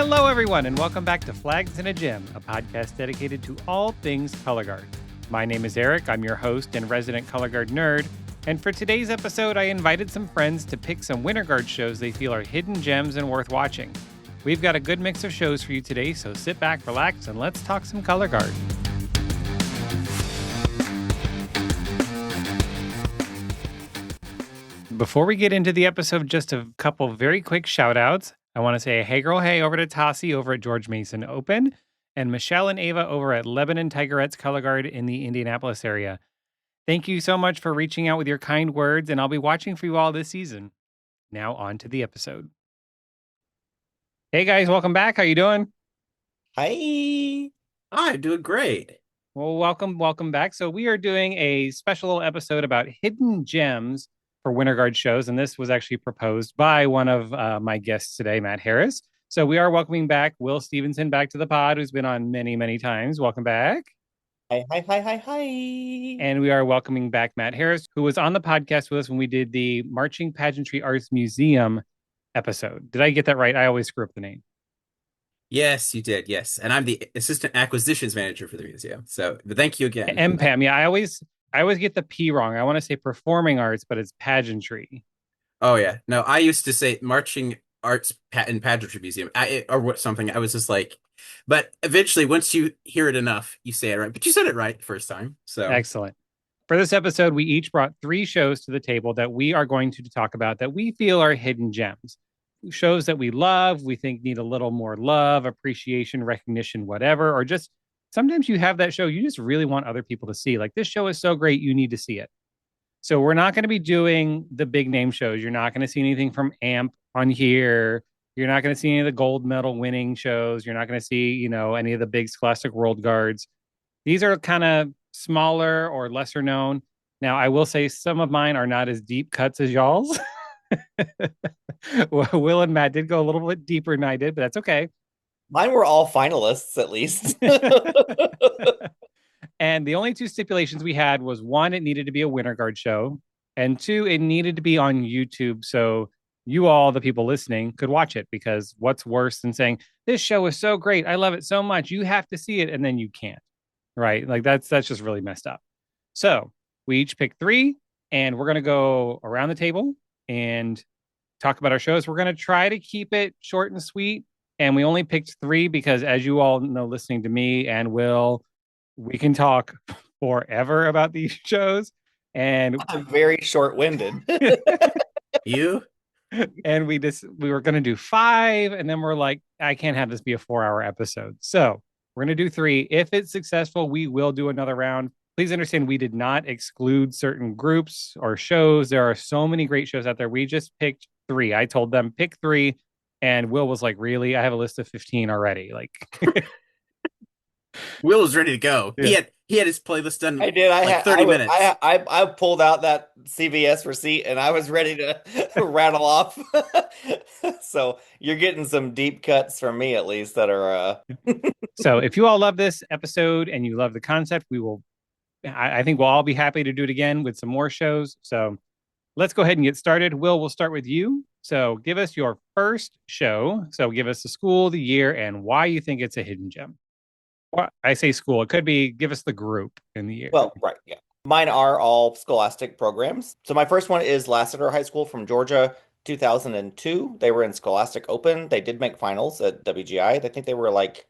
Hello, everyone, and welcome back to Flags in a Gym, a podcast dedicated to all things color guard. My name is Eric. I'm your host and resident color guard nerd. And for today's episode, I invited some friends to pick some winter guard shows they feel are hidden gems and worth watching. We've got a good mix of shows for you today, so sit back, relax, and let's talk some color guard. Before we get into the episode, just a couple very quick shout outs. I want to say hey girl hey over to Tassi over at George Mason Open and Michelle and Ava over at Lebanon Tigerettes Color Guard in the Indianapolis area. Thank you so much for reaching out with your kind words, and I'll be watching for you all this season. Now on to the episode. Hey guys, welcome back. How you doing? Hi. I'm doing great. Well, welcome back. So we are doing a special episode about hidden gems for winter guard shows, and this was actually proposed by one of my guests today, Matt Harris. So we are welcoming back Will Stevenson back to the pod, who's been on many, many times. Welcome back. Hi. And we are welcoming back Matt Harris, who was on the podcast with us when we did the Marching Pageantry Arts Museum episode. Did I get that right? I always screw up the name. Yes, you did. Yes. And I'm the assistant acquisitions manager for the museum. But thank you again. MPAM. Yeah, I always get the P wrong. I want to say performing arts, but it's pageantry. Oh, yeah. No, I used to say Marching Arts and Pageantry Museum or something. I was just like, but eventually, once you hear it enough, you say it right. But you said it right the first time. So excellent. For this episode, we each brought 3 shows to the table that we are going to talk about that we feel are hidden gems. Shows that we love, we think need a little more love, appreciation, recognition, whatever, or just sometimes you have that show you just really want other people to see. Like, this show is so great, you need to see it. So we're not going to be doing the big name shows. You're not going to see anything from AMP on here. You're not going to see any of the gold medal winning shows. You're not going to see, any of the big Scholastic World Guards. These are kind of smaller or lesser known. Now, I will say some of mine are not as deep cuts as y'all's. Well, Will and Matt did go a little bit deeper than I did, but that's okay. Mine were all finalists, at least. And the only 2 stipulations we had was 1, it needed to be a winter guard show, and 2, it needed to be on YouTube so you all, the people listening, could watch it, because what's worse than saying, this show is so great, I love it so much, you have to see it, and then you can't, right? Like, that's just really messed up. So we each picked 3, and we're going to go around the table and talk about our shows. We're going to try to keep it short and sweet, and we only picked 3 because, as you all know, listening to me and Will, we can talk forever about these shows, and I'm very short-winded. you and we were going to do 5, and then we're like, I can't have this be a 4-hour episode, so we're going to do 3. If it's successful, we will do another round. Please understand, we did not exclude certain groups or shows. There are so many great shows out there. We just picked 3. I told them pick 3, and Will was like, really? I have a list of 15 already. Like, Will was ready to go. Yeah. He had his playlist done. I did. Like 30 minutes. I pulled out that CVS receipt and I was ready to rattle off. So you're getting some deep cuts from me, at least, that are. So if you all love this episode and you love the concept, I think we'll all be happy to do it again with some more shows. So let's go ahead and get started. Will, we'll start with you. So give us your first show. So give us the school, the year, and why you think it's a hidden gem. Well, I say school. It could be, give us the group in the year. Well, right, yeah. Mine are all scholastic programs. So my first one is Lassiter High School from Georgia, 2002. They were in Scholastic Open. They did make finals at WGI. I think they were like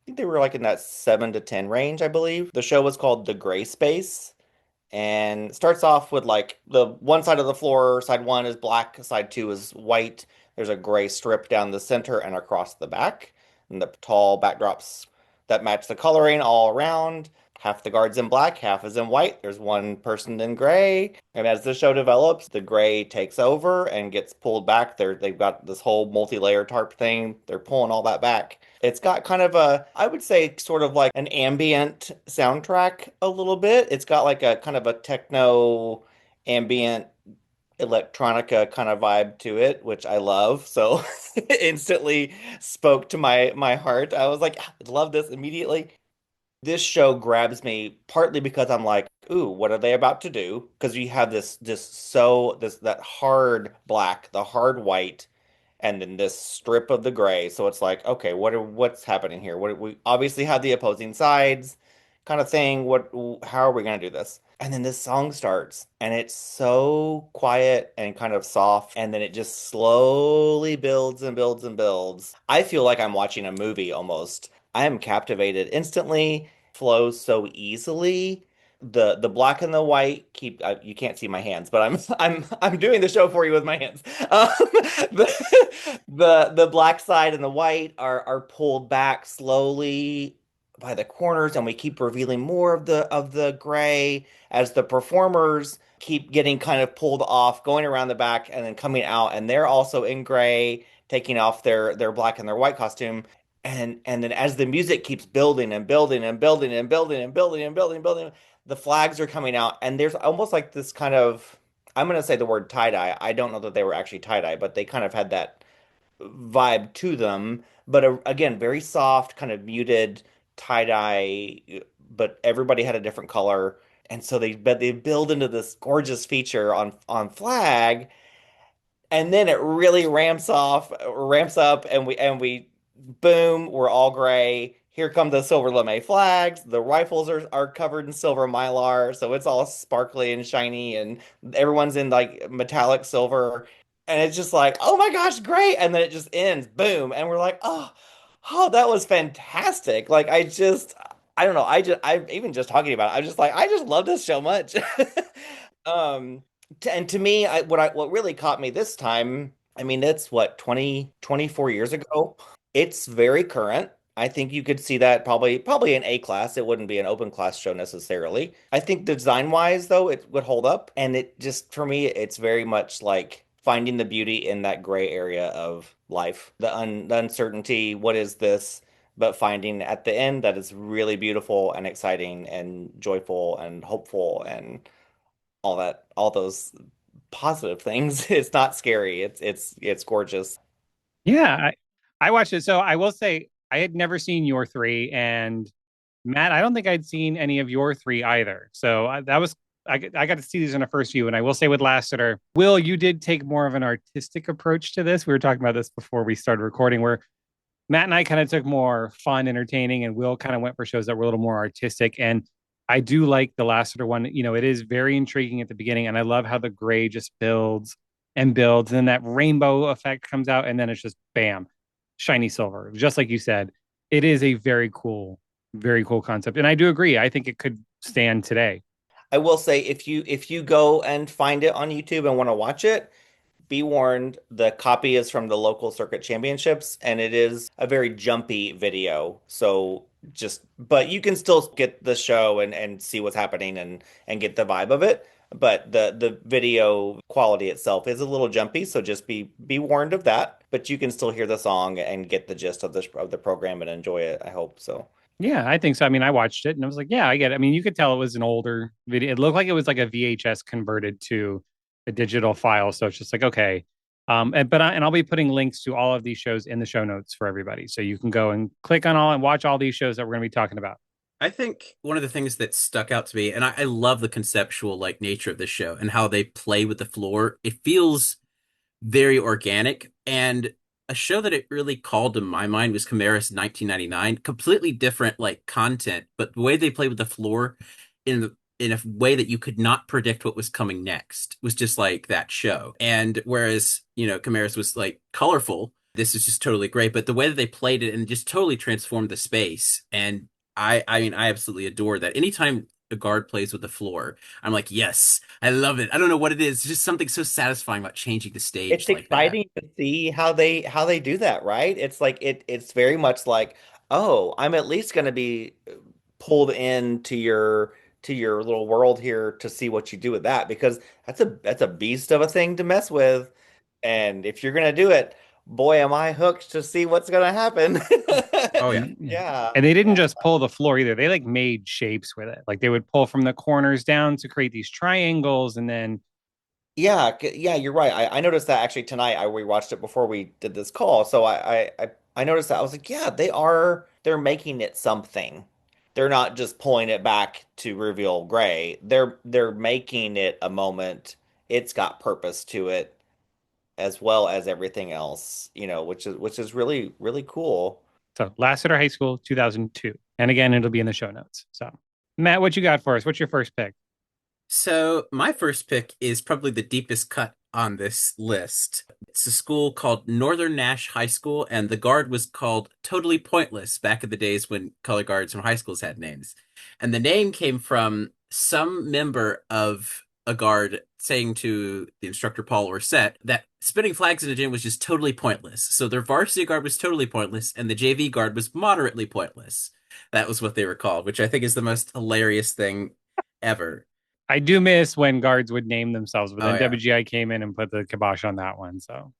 in that 7 to 10 range, I believe. The show was called The Gray Space, and starts off with like the one side of the floor, side 1 is black, side 2 is white. There's a gray strip down the center and across the back, and the tall backdrops that match the coloring all around. Half the guard's in black, half is in white. There's one person in gray. And as the show develops, the gray takes over and gets pulled back. They've got this whole multi-layer tarp thing. They're pulling all that back. It's got kind of I would say sort of like an ambient soundtrack a little bit. It's got like a kind of a techno ambient electronica kind of vibe to it, which I love. So instantly spoke to my heart. I was like, I love this immediately. This show grabs me partly because I'm like, ooh, what are they about to do? Because you have that hard black, the hard white, and then this strip of the gray. So it's like, okay, what's happening here? What we obviously have the opposing sides kind of thing. How are we gonna do this? And then this song starts, and it's so quiet and kind of soft, and then it just slowly builds and builds and builds. I feel like I'm watching a movie almost. I am captivated instantly, flows so easily. The black and the white keep you can't see my hands, but I'm doing the show for you with my hands. The black side and the white are pulled back slowly by the corners, and we keep revealing more of the gray as the performers keep getting kind of pulled off, going around the back and then coming out, and they're also in gray, taking off their black and their white costume. And then as the music keeps building and building and building and building and building and building and building, the flags are coming out, and there's almost like this kind of, I'm going to say the word tie-dye. I don't know that they were actually tie-dye, but they kind of had that vibe to them. But again, very soft, kind of muted tie-dye, but everybody had a different color. And so they build into this gorgeous feature on flag, and then it really ramps up, and we boom, we're all gray. Here come the silver lame flags. The rifles are covered in silver mylar, so it's all sparkly and shiny, and everyone's in like metallic silver. And it's just like, oh my gosh, great. And then it just ends, boom. And we're like, oh, that was fantastic. Like I don't know. I'm even just talking about it. I'm just like, I just love this so much. And to me, what really caught me this time, I mean, it's what, 24 years ago. It's very current. I think you could see that probably in A class. It wouldn't be an open class show necessarily. I think design wise though, it would hold up. And it just for me, it's very much like finding the beauty in that gray area of life. The uncertainty, what is this? But finding at the end that it's really beautiful and exciting and joyful and hopeful and all those positive things. It's not scary. It's gorgeous. Yeah, I watched it. So I will say I had never seen your three, and Matt, I don't think I'd seen any of your three either. So that was I got to see these in a first view, and I will say with Lassiter, Will, you did take more of an artistic approach to this. We were talking about this before we started recording, where Matt and I kind of took more fun, entertaining, and Will kind of went for shows that were a little more artistic. And I do like the Lassiter one. You know, it is very intriguing at the beginning, and I love how the gray just builds and builds, and then that rainbow effect comes out, and then it's just bam, shiny silver. Just like you said, it is a very cool concept. And I do agree. I think it could stand today. I will say if you go and find it on YouTube and want to watch it, be warned, the copy is from the local circuit championships, and it is a very jumpy video. So but you can still get the show and see what's happening and get the vibe of it. But the video quality itself is a little jumpy, so just be warned of that. But you can still hear the song and get the gist of the program and enjoy it, I hope so. Yeah, I think so. I mean, I watched it and I was like, yeah, I get it. I mean, you could tell it was an older video. It looked like it was like a VHS converted to a digital file. So it's just like, okay. And I'll be putting links to all of these shows in the show notes for everybody. So you can go and click on all and watch all these shows that we're going to be talking about. I think one of the things that stuck out to me, and I love the conceptual like nature of this show and how they play with the floor. It feels very organic, and a show that it really called to my mind was Chimeras 1999. Completely different like content, but the way they played with the floor in a way that you could not predict what was coming next was just like that show. And whereas, Chimeras was like colorful, this is just totally great. But the way that they played it and just totally transformed the space. And I mean, I absolutely adore that. Anytime a guard plays with the floor, I'm like, yes, I love it. I don't know what it is. It's just something so satisfying about changing the It's stage like that. exciting to see how they do that, right? It's like it's very much like, oh, I'm at least going to be pulled into your little world here to see what you do with that, because that's a beast of a thing to mess with. And if you're going to do it, boy, am I hooked to see what's going to happen. Oh yeah. Yeah. Yeah. And they didn't just pull the floor either. They like made shapes with it. Like they would pull from the corners down to create these triangles. And then, Yeah, yeah, you're right. I noticed that actually tonight. I rewatched it before we did this call, so I noticed that. I was like, yeah, they're making it something. They're not just pulling it back to reveal gray. They're making it a moment. It's got purpose to it, as well as everything else, which is really, really cool. So Lassiter High School, 2002. And again, it'll be in the show notes. So, Matt, what you got for us? What's your first pick? So my first pick is probably the deepest cut on this list. It's a school called Northern Nash High School, and the guard was called Totally Pointless back in the days when color guards from high schools had names. And the name came from some member of a guard saying to the instructor Paul Orset that spinning flags in the gym was just totally pointless. So their varsity guard was totally pointless, and the JV guard was moderately pointless. That was what they were called, which I think is the most hilarious thing ever. I do miss when guards would name themselves, but Oh then yeah. WGI came in and put the kibosh on that one. So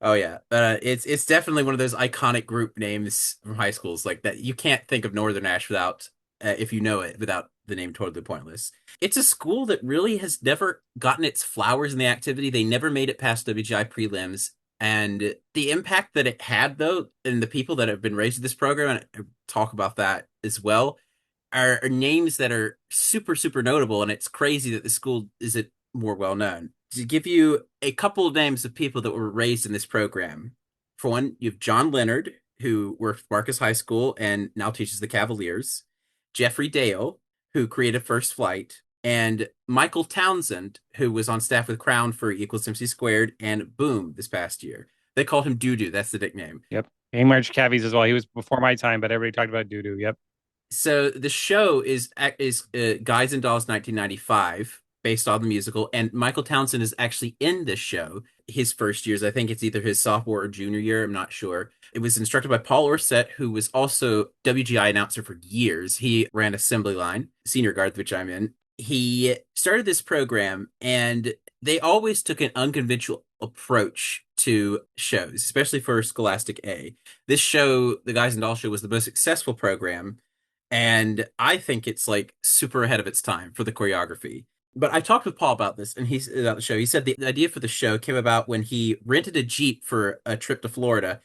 Oh yeah, it's definitely one of those iconic group names from high schools like that. You can't think of Northern Ash without, if you know it, without the name Totally Pointless. It's a school that really has never gotten its flowers in the activity. They never made it past WGI prelims, and the impact that it had though, and the people that have been raised in this program, and I talk about that as well, are names that are super, super notable, and it's crazy that the school isn't more well known. To give you a couple of names of people that were raised in this program, for one, you have John Leonard, who worked at Marcus High School and now teaches the Cavaliers, Jeffrey Dale, who created First Flight, and Michael Townsend, who was on staff with Crown for equals MC squared and Boom this past year. They called him Doo Doo. That's the nickname. yep. March Cavies as well. He was before my time, but everybody talked about doo doo. Yep. So the show is Guys and Dolls 1995, based on the musical, and Michael Townsend is actually in this show. His first years, I think it's either his sophomore or junior year. I'm not sure. It was instructed by Paul Orset, who was also WGI announcer for years. He ran Assembly Line, senior guard, which I'm in. He started this program, and they always took an unconventional approach to shows, especially for Scholastic A. This show, the Guys and Dolls show, was the most successful program, and I think it's like super ahead of its time for the choreography. But I talked with Paul about this, and he's about the show. He said the idea for the show came about when he rented a Jeep for a trip to Florida,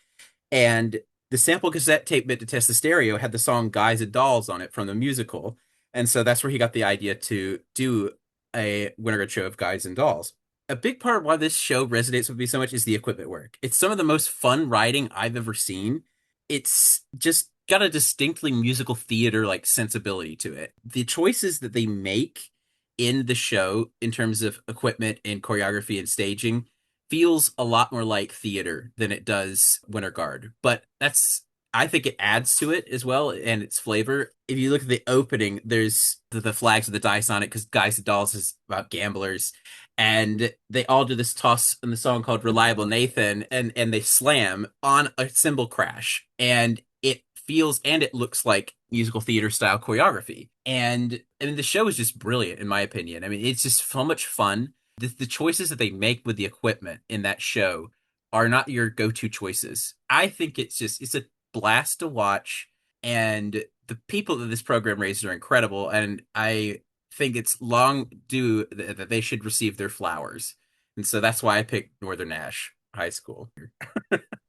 and the sample cassette tape meant to test the stereo had the song Guys and Dolls on it from the musical. And so that's where he got the idea to do a Winter show of Guys and Dolls. A big part of why this show resonates with me so much is the equipment work. It's some of the most fun writing I've ever seen. It's just got a distinctly musical theater like sensibility to it. The choices that they make in the show in terms of equipment and choreography and staging feels a lot more like theater than it does Winter Guard. But that's I think it adds to it as well and its flavor. If you look at the opening, there's the flags with the dice on it because Guys and Dolls is about gamblers, and they all do this toss in the song called Reliable Nathan, and they slam on a cymbal crash, and it feels and it looks like musical theater style choreography. And I mean the show is just brilliant in my opinion. I mean it's just so much fun. The choices that they make with the equipment in that show are not your go-to choices. I think it's a blast to watch, and the people that this program raises are incredible, and I think it's long due that they should receive their flowers. And so that's why I picked Northern Ash High School.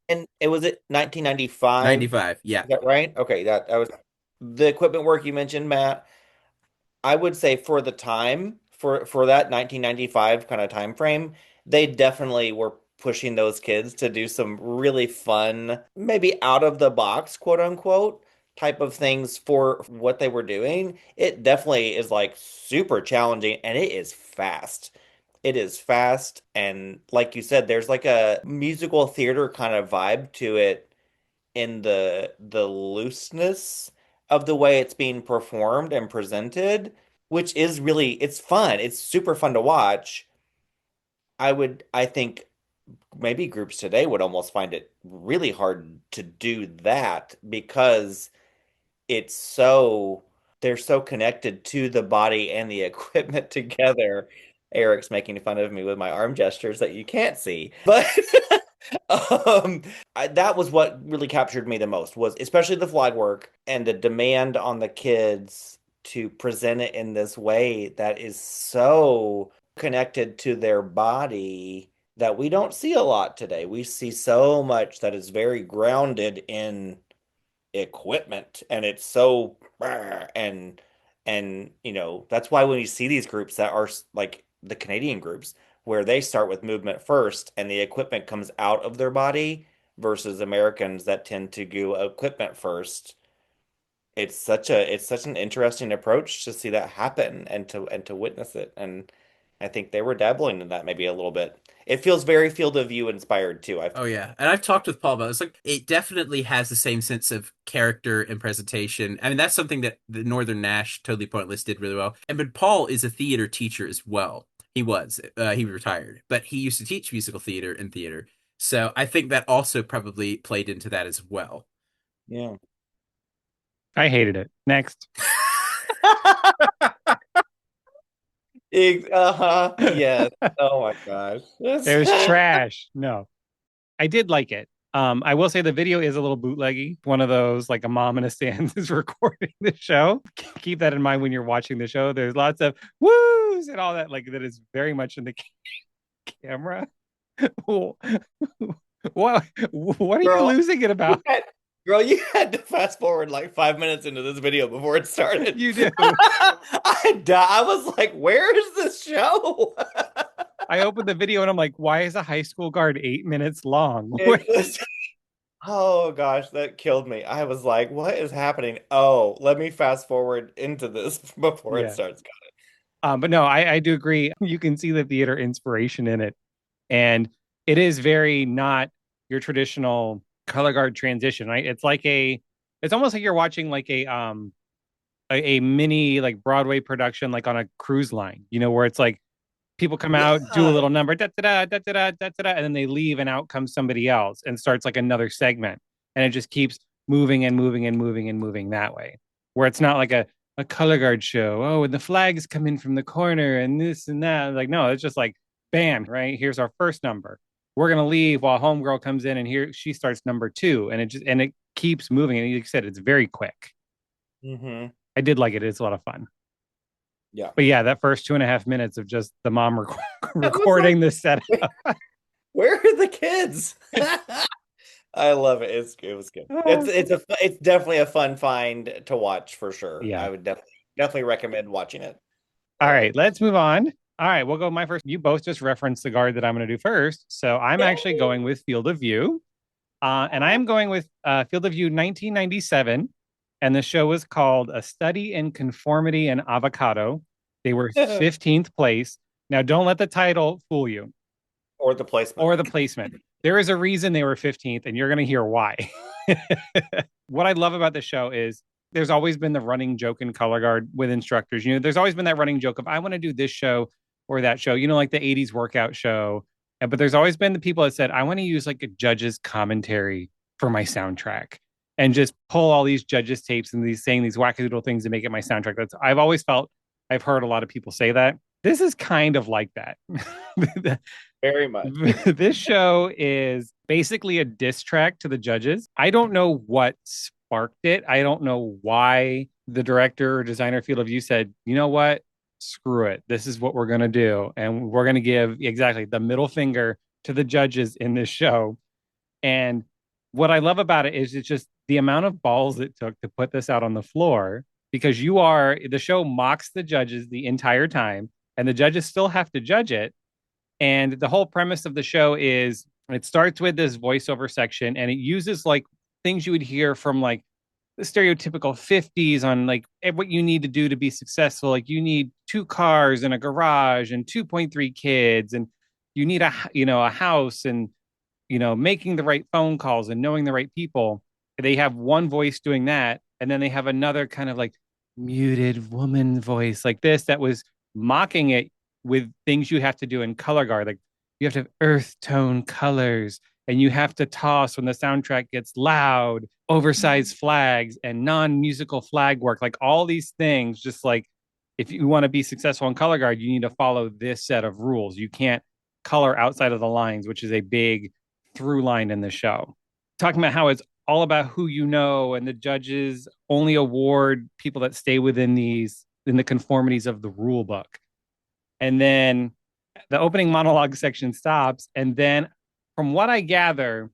And it was it 1995. 95. Yeah. Is that right? Okay, that was the equipment work you mentioned, Matt. I would say for the time, for that 1995 kind of time frame, they definitely were pushing those kids to do some really fun, maybe out of the box, quote unquote, type of things for what they were doing. It definitely is like super challenging and it is fast. It is fast and like you said, there's like a musical theater kind of vibe to it in the looseness of the way it's being performed and presented, which is really it's fun. It's super fun to watch. I think maybe groups today would almost find it really hard to do that because it's so they're so connected to the body and the equipment together. Eric's making fun of me with my arm gestures that you can't see. But that was what really captured me the most was especially the flag work and the demand on the kids to present it in this way that is so connected to their body that we don't see a lot today. We see so much that is very grounded in equipment and it's so and that's why when you see these groups that are like the Canadian groups where they start with movement first and the equipment comes out of their body versus Americans that tend to go equipment first. It's such an interesting approach to see that happen and to witness it. And I think they were dabbling in that maybe a little bit. It feels very field of view inspired too. I Oh yeah, and I've talked with Paul about it. It's like it definitely has the same sense of character and presentation. I mean, that's something that the Northern Nash Totally Pointless did really well. And but Paul is a theater teacher as well. He retired, but he used to teach musical theater and theater. So I think that also probably played into that as well. yeah. I hated it. Next. Uh-huh. Yes. Oh my gosh. It was trash. No, I did like it. I will say the video is a little bootleggy. One of those, like a mom in a stand is recording the show. Keep that in mind when you're watching the show. There's lots of woos and all that, like that is very much in the camera. what what are you Girl, losing it you about? had, girl, you had to fast forward like 5 minutes into this video before it started. You do. I was like, where is this show? I opened the video and I'm like, why is a high school guard 8 minutes long? It was, oh gosh, that killed me. I was like, what is happening? Oh, let me fast forward into this before it Yeah. starts. But no, I do agree. You can see the theater inspiration in it. And it is very not your traditional color guard transition, right? It's almost like you're watching like a mini like Broadway production, like on a cruise line, where it's like people come out, do a Yeah. little number, da da da da da da da, and then they leave, and out comes somebody else, and starts like another segment, and it just keeps moving and moving and moving and moving that way. Where it's not like a color guard show. Oh, and the flags come in from the corner and this and that. Like, no, it's just like bam, right? Here's our first number. We're gonna leave while homegirl comes in, and here she starts number two, and it keeps moving. And like you said, it's very quick. Hmm. I did like it. It's a lot of fun. Yeah. But yeah, that first 2.5 minutes of just the mom I was like, recording the setup. where are the kids? I love it. It was good. It's definitely a fun find to watch for sure. Yeah. I would definitely recommend watching it. All right, let's move on. All right, we'll go my first. You both just referenced the guard that I'm going to do first. So I'm actually Yay! going with Field of View. And I am going with Field of View 1997. And the show was called A Study in Conformity and Avocado. They were 15th place. Now, don't let the title fool you Or the placement. or the placement. There is a reason they were 15th, and you're going to hear why. What I love about the show is there's always been the running joke in color guard with instructors. There's always been that running joke of I want to do this show or that show, like the 80s workout show. But there's always been the people that said, I want to use like a judge's commentary for my soundtrack and just pull all these judges' tapes and saying these wackadoodle things to make it my soundtrack. I've always felt, I've heard a lot of people say that. This is kind of like that. Very much. This show is basically a diss track to the judges. I don't know what sparked it. I don't know why the director or designer Field of View said, you know what? Screw it. This is what we're going to do. And we're going to give exactly the middle finger to the judges in this show. And what I love about it is it's just the amount of balls it took to put this out on the floor because the show mocks the judges the entire time and the judges still have to judge it. And the whole premise of the show is it starts with this voiceover section and it uses like things you would hear from like the stereotypical 50s on like what you need to do to be successful. Like you need 2 cars and a garage and 2.3 kids and you need a house and making the right phone calls and knowing the right people. They have one voice doing that and then they have another kind of like muted woman voice like this that was mocking it with things you have to do in color guard. Like you have to have earth tone colors and you have to toss when the soundtrack gets loud, oversized flags and non-musical flag work. Like all these things, just like if you want to be successful in color guard, you need to follow this set of rules. You can't color outside of the lines, which is a big through line in the show. Talking about how it's all about who you know, and the judges only award people that stay within the conformities of the rule book. And then the opening monologue section stops. And then, from what I gather,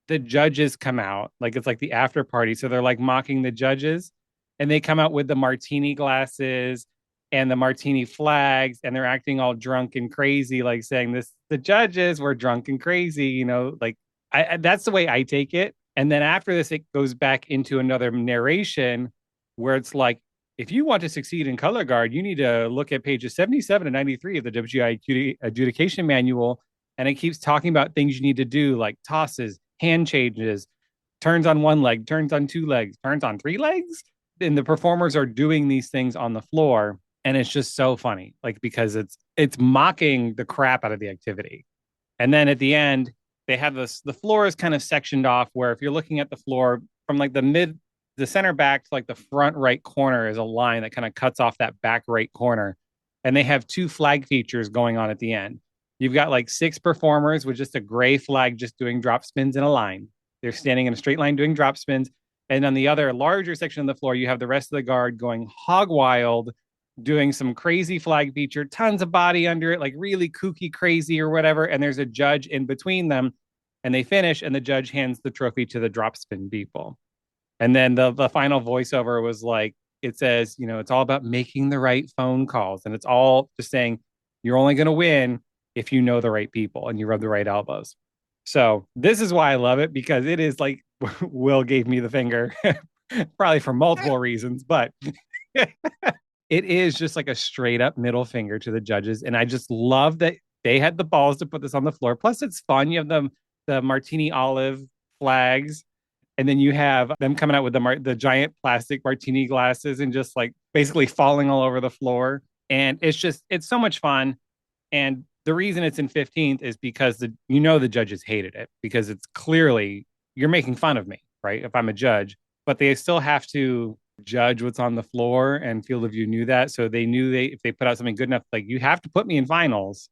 the judges come out. Like it's like the after party. So they're like mocking the judges. And they come out with the martini glasses and the martini flags, and they're acting all drunk and crazy, like saying this, the judges were drunk and crazy, like that's the way I take it. And then after this, it goes back into another narration where it's like, if you want to succeed in color guard, you need to look at pages 77 and 93 of the WGI adjudication manual. And it keeps talking about things you need to do, like tosses, hand changes, turns on one leg, turns on two legs, turns on three legs. And the performers are doing these things on the floor. And it's just so funny, like because it's mocking the crap out of the activity. And then at the end, they have this, the floor is kind of sectioned off where if you're looking at the floor from like the center back to like the front right corner is a line that kind of cuts off that back right corner. And they have two flag features going on at the end. You've got like six performers with just a gray flag just doing drop spins in a line. They're standing in a straight line doing drop spins. And on the other larger section of the floor, you have the rest of the guard going hog wild, doing some crazy flag feature, tons of body under it, like really kooky, crazy or whatever. And there's a judge in between them, and they finish, and the judge hands the trophy to the drop spin people. And then the final voiceover was like, it says, it's all about making the right phone calls, and it's all just saying you're only going to win if you know the right people and you rub the right elbows. So this is why I love it, because it is like Will gave me the finger, probably for multiple reasons, but it is just like a straight up middle finger to the judges. And I just love that they had the balls to put this on the floor. Plus, it's fun. You have the martini olive flags, and then you have them coming out with the giant plastic martini glasses and just like basically falling all over the floor. And it's so much fun. And the reason it's in 15th is because the judges hated it, because it's clearly you're making fun of me, right? If I'm a judge, but they still have to judge what's on the floor, and Field of View knew that. So they knew if they put out something good enough, like you have to put me in finals.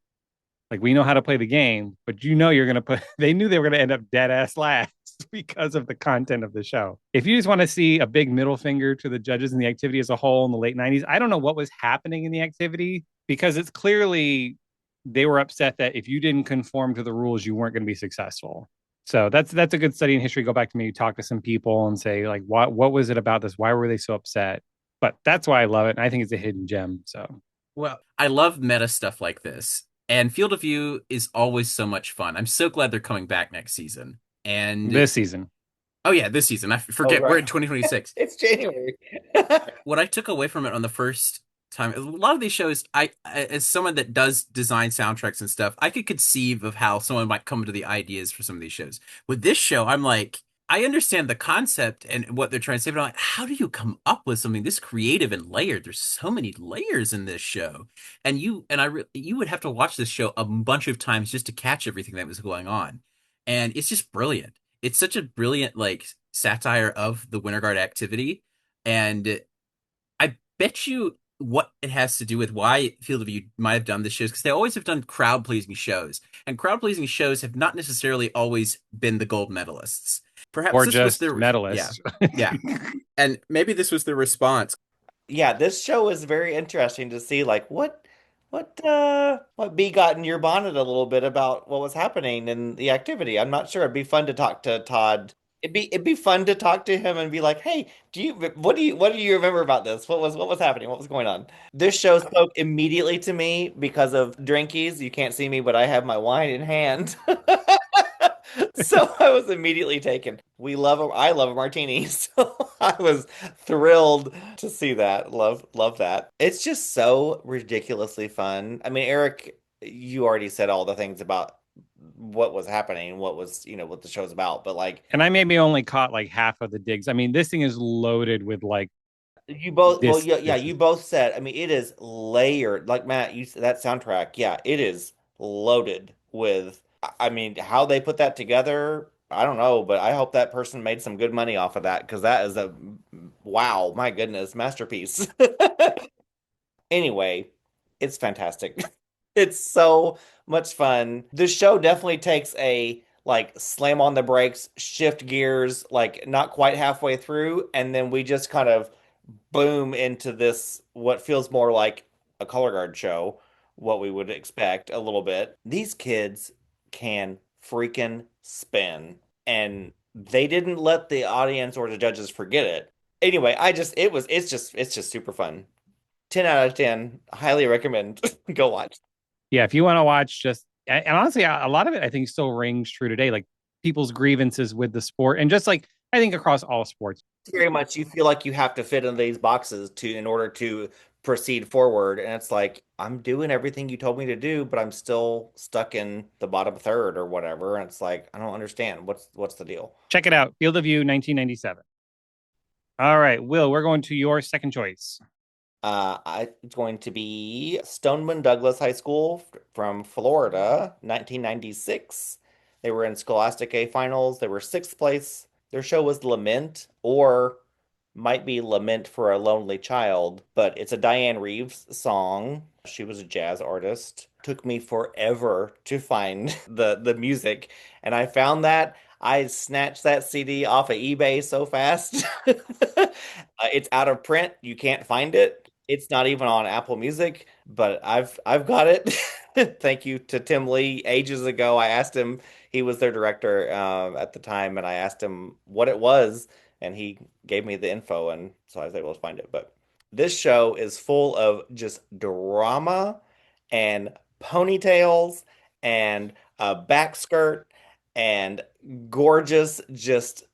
Like we know how to play the game, but you're going to put, they knew they were going to end up dead ass last because of the content of the show. If you just want to see a big middle finger to the judges and the activity as a whole in the late 90s, I don't know what was happening in the activity, because it's clearly they were upset that if you didn't conform to the rules, you weren't going to be successful. So that's a good study in history. Go back to maybe talk to some people and say like, what was it about this? Why were they so upset? But that's why I love it, and I think it's a hidden gem. So Well, I love meta stuff like this. And Field of View is always so much fun. I'm so glad they're coming back next season. And this season, oh yeah, this season. I Oh, forget we're right. in 2026. It's January. What I took away from it on the first time, a lot of these shows, as someone that does design soundtracks and stuff, I could conceive of how someone might come to the ideas for some of these shows. With this show, I'm like, I understand the concept and what they're trying to say, but I'm like, how do you come up with something this creative and layered? There's so many layers in this show, and you would have to watch this show a bunch of times just to catch everything that was going on, and it's just brilliant. It's such a brilliant like satire of the Winter Guard activity, and I bet you what it has to do with why Field of View might have done this shows, because they always have done crowd pleasing shows, and crowd pleasing shows have not necessarily always been the gold medalists. Perhaps or this was just their yeah, medalists. yeah, and maybe this was their response. Yeah, this show is very interesting to see like what bee got in your bonnet a little bit about what was happening in the activity. I'm not sure. It'd be fun to talk to Todd. It'd be fun to talk to him and be like, "Hey, what do you remember about this? What was happening? What was going on?" This show spoke immediately to me because of drinkies. You can't see me, but I have my wine in hand. So I was immediately taken. I love a martini, so I was thrilled to see that. Love that. It's just so ridiculously fun. I mean, Eric, you already said all the things about what was happening, what the show's about, but like And I maybe only caught like half of the digs. I mean, this thing is loaded with like you both, well, this. yeah, This you is both said, I mean, it is layered. Like Matt, you said that soundtrack, yeah, it is loaded with, I mean, how they put that together, I don't know, but I hope that person made some good money off of that because that is a wow, my goodness, masterpiece. Anyway, it's fantastic. It's so much fun. The show definitely takes a like slam on the brakes, shift gears, like not quite halfway through, and then we just kind of boom into this what feels more like a color guard show, what we would expect a little bit. These kids can freaking spin, and they didn't let the audience or the judges forget it. Anyway, it's just super fun. 10 out of 10. Highly recommend. Go watch. Yeah, if you want to watch just and honestly, a lot of it I think still rings true today, like people's grievances with the sport and just like I think across all sports. Very much you feel like you have to fit in these boxes to in order to proceed forward. And it's like, I'm doing everything you told me to do, but I'm still stuck in the bottom third or whatever. And it's like, I don't understand. What's the deal? Check it out. Field of View 1997. All right, Will, we're going to your second choice. It's going to be Stoneman Douglas High School from Florida, 1996. They were in Scholastic A finals. They were sixth place. Their show was Lament, or might be Lament for a Lonely Child, but it's a Diane Reeves song. She was a jazz artist. Took me forever to find the music, and I found that. I snatched that CD off of eBay so fast. It's out of print. You can't find it. It's not even on Apple Music, but I've got it. Thank you to Tim Lee. Ages ago, I asked him. He was their director at the time, and I asked him what it was, and he gave me the info, and so I was able to find it. But this show is full of just drama and ponytails and a back skirt and gorgeous, just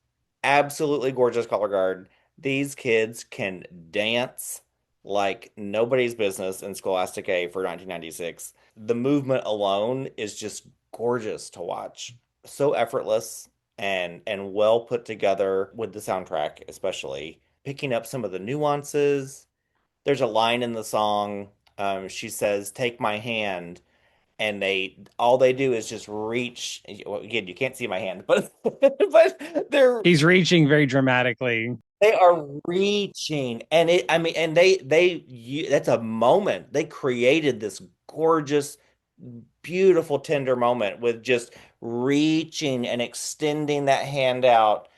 absolutely gorgeous color guard. These kids can dance like nobody's business in Scholastic A for 1996. The movement alone is just gorgeous to watch. So effortless and well put together with the soundtrack, especially picking up some of the nuances. There's a line in the song. She says, "Take my hand," and they all they do is just reach. Well, again, you can't see my hand, but but He's reaching very dramatically. they are reaching, and it. I mean, and that's a moment. They created this gorgeous, beautiful, tender moment with just reaching and extending that hand out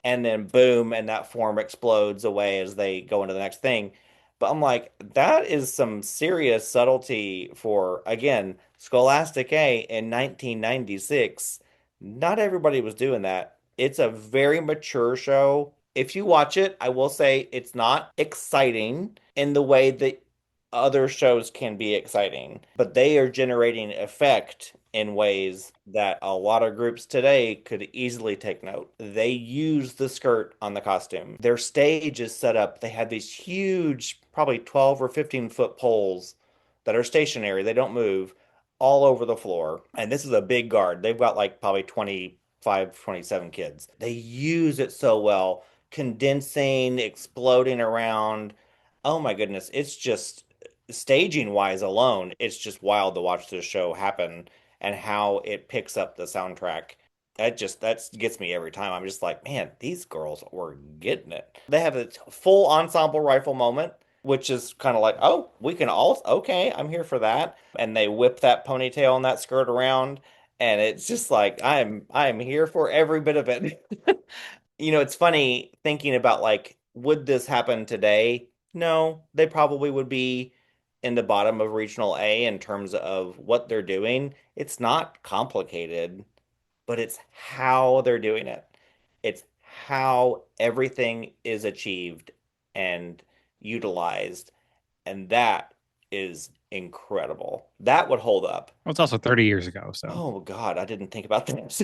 and then boom, and that form explodes away as they go into the next thing. But I'm like, that is some serious subtlety for, again, Scholastic A in 1996. Not everybody was doing that. It's a very mature show. If you watch it, I will say it's not exciting in the way that other shows can be exciting, but they are generating effect in ways that a lot of groups today could easily take note. They use the skirt on the costume. Their stage is set up. They have these huge, probably 12 or 15-foot poles that are stationary. They don't move all over the floor. And this is a big guard. They've got like probably 25, 27 kids. They use it so well, condensing, exploding around. Oh my goodness. It's just staging wise alone, it's just wild to watch this show happen and how it picks up the soundtrack. That gets me every time. I'm just like, man, these girls were getting it. They have a full ensemble rifle moment, which is kind of like, oh, we can all okay, I'm here for that. And they whip that ponytail and that skirt around, and it's just like I'm here for every bit of it. It's funny thinking about like, would this happen today? No, they probably would be in the bottom of regional A in terms of what they're doing. It's not complicated, but it's how they're doing it. It's how everything is achieved and utilized. And that is incredible. That would hold up. Well, it's also 30 years ago, so Oh God, I didn't think about this.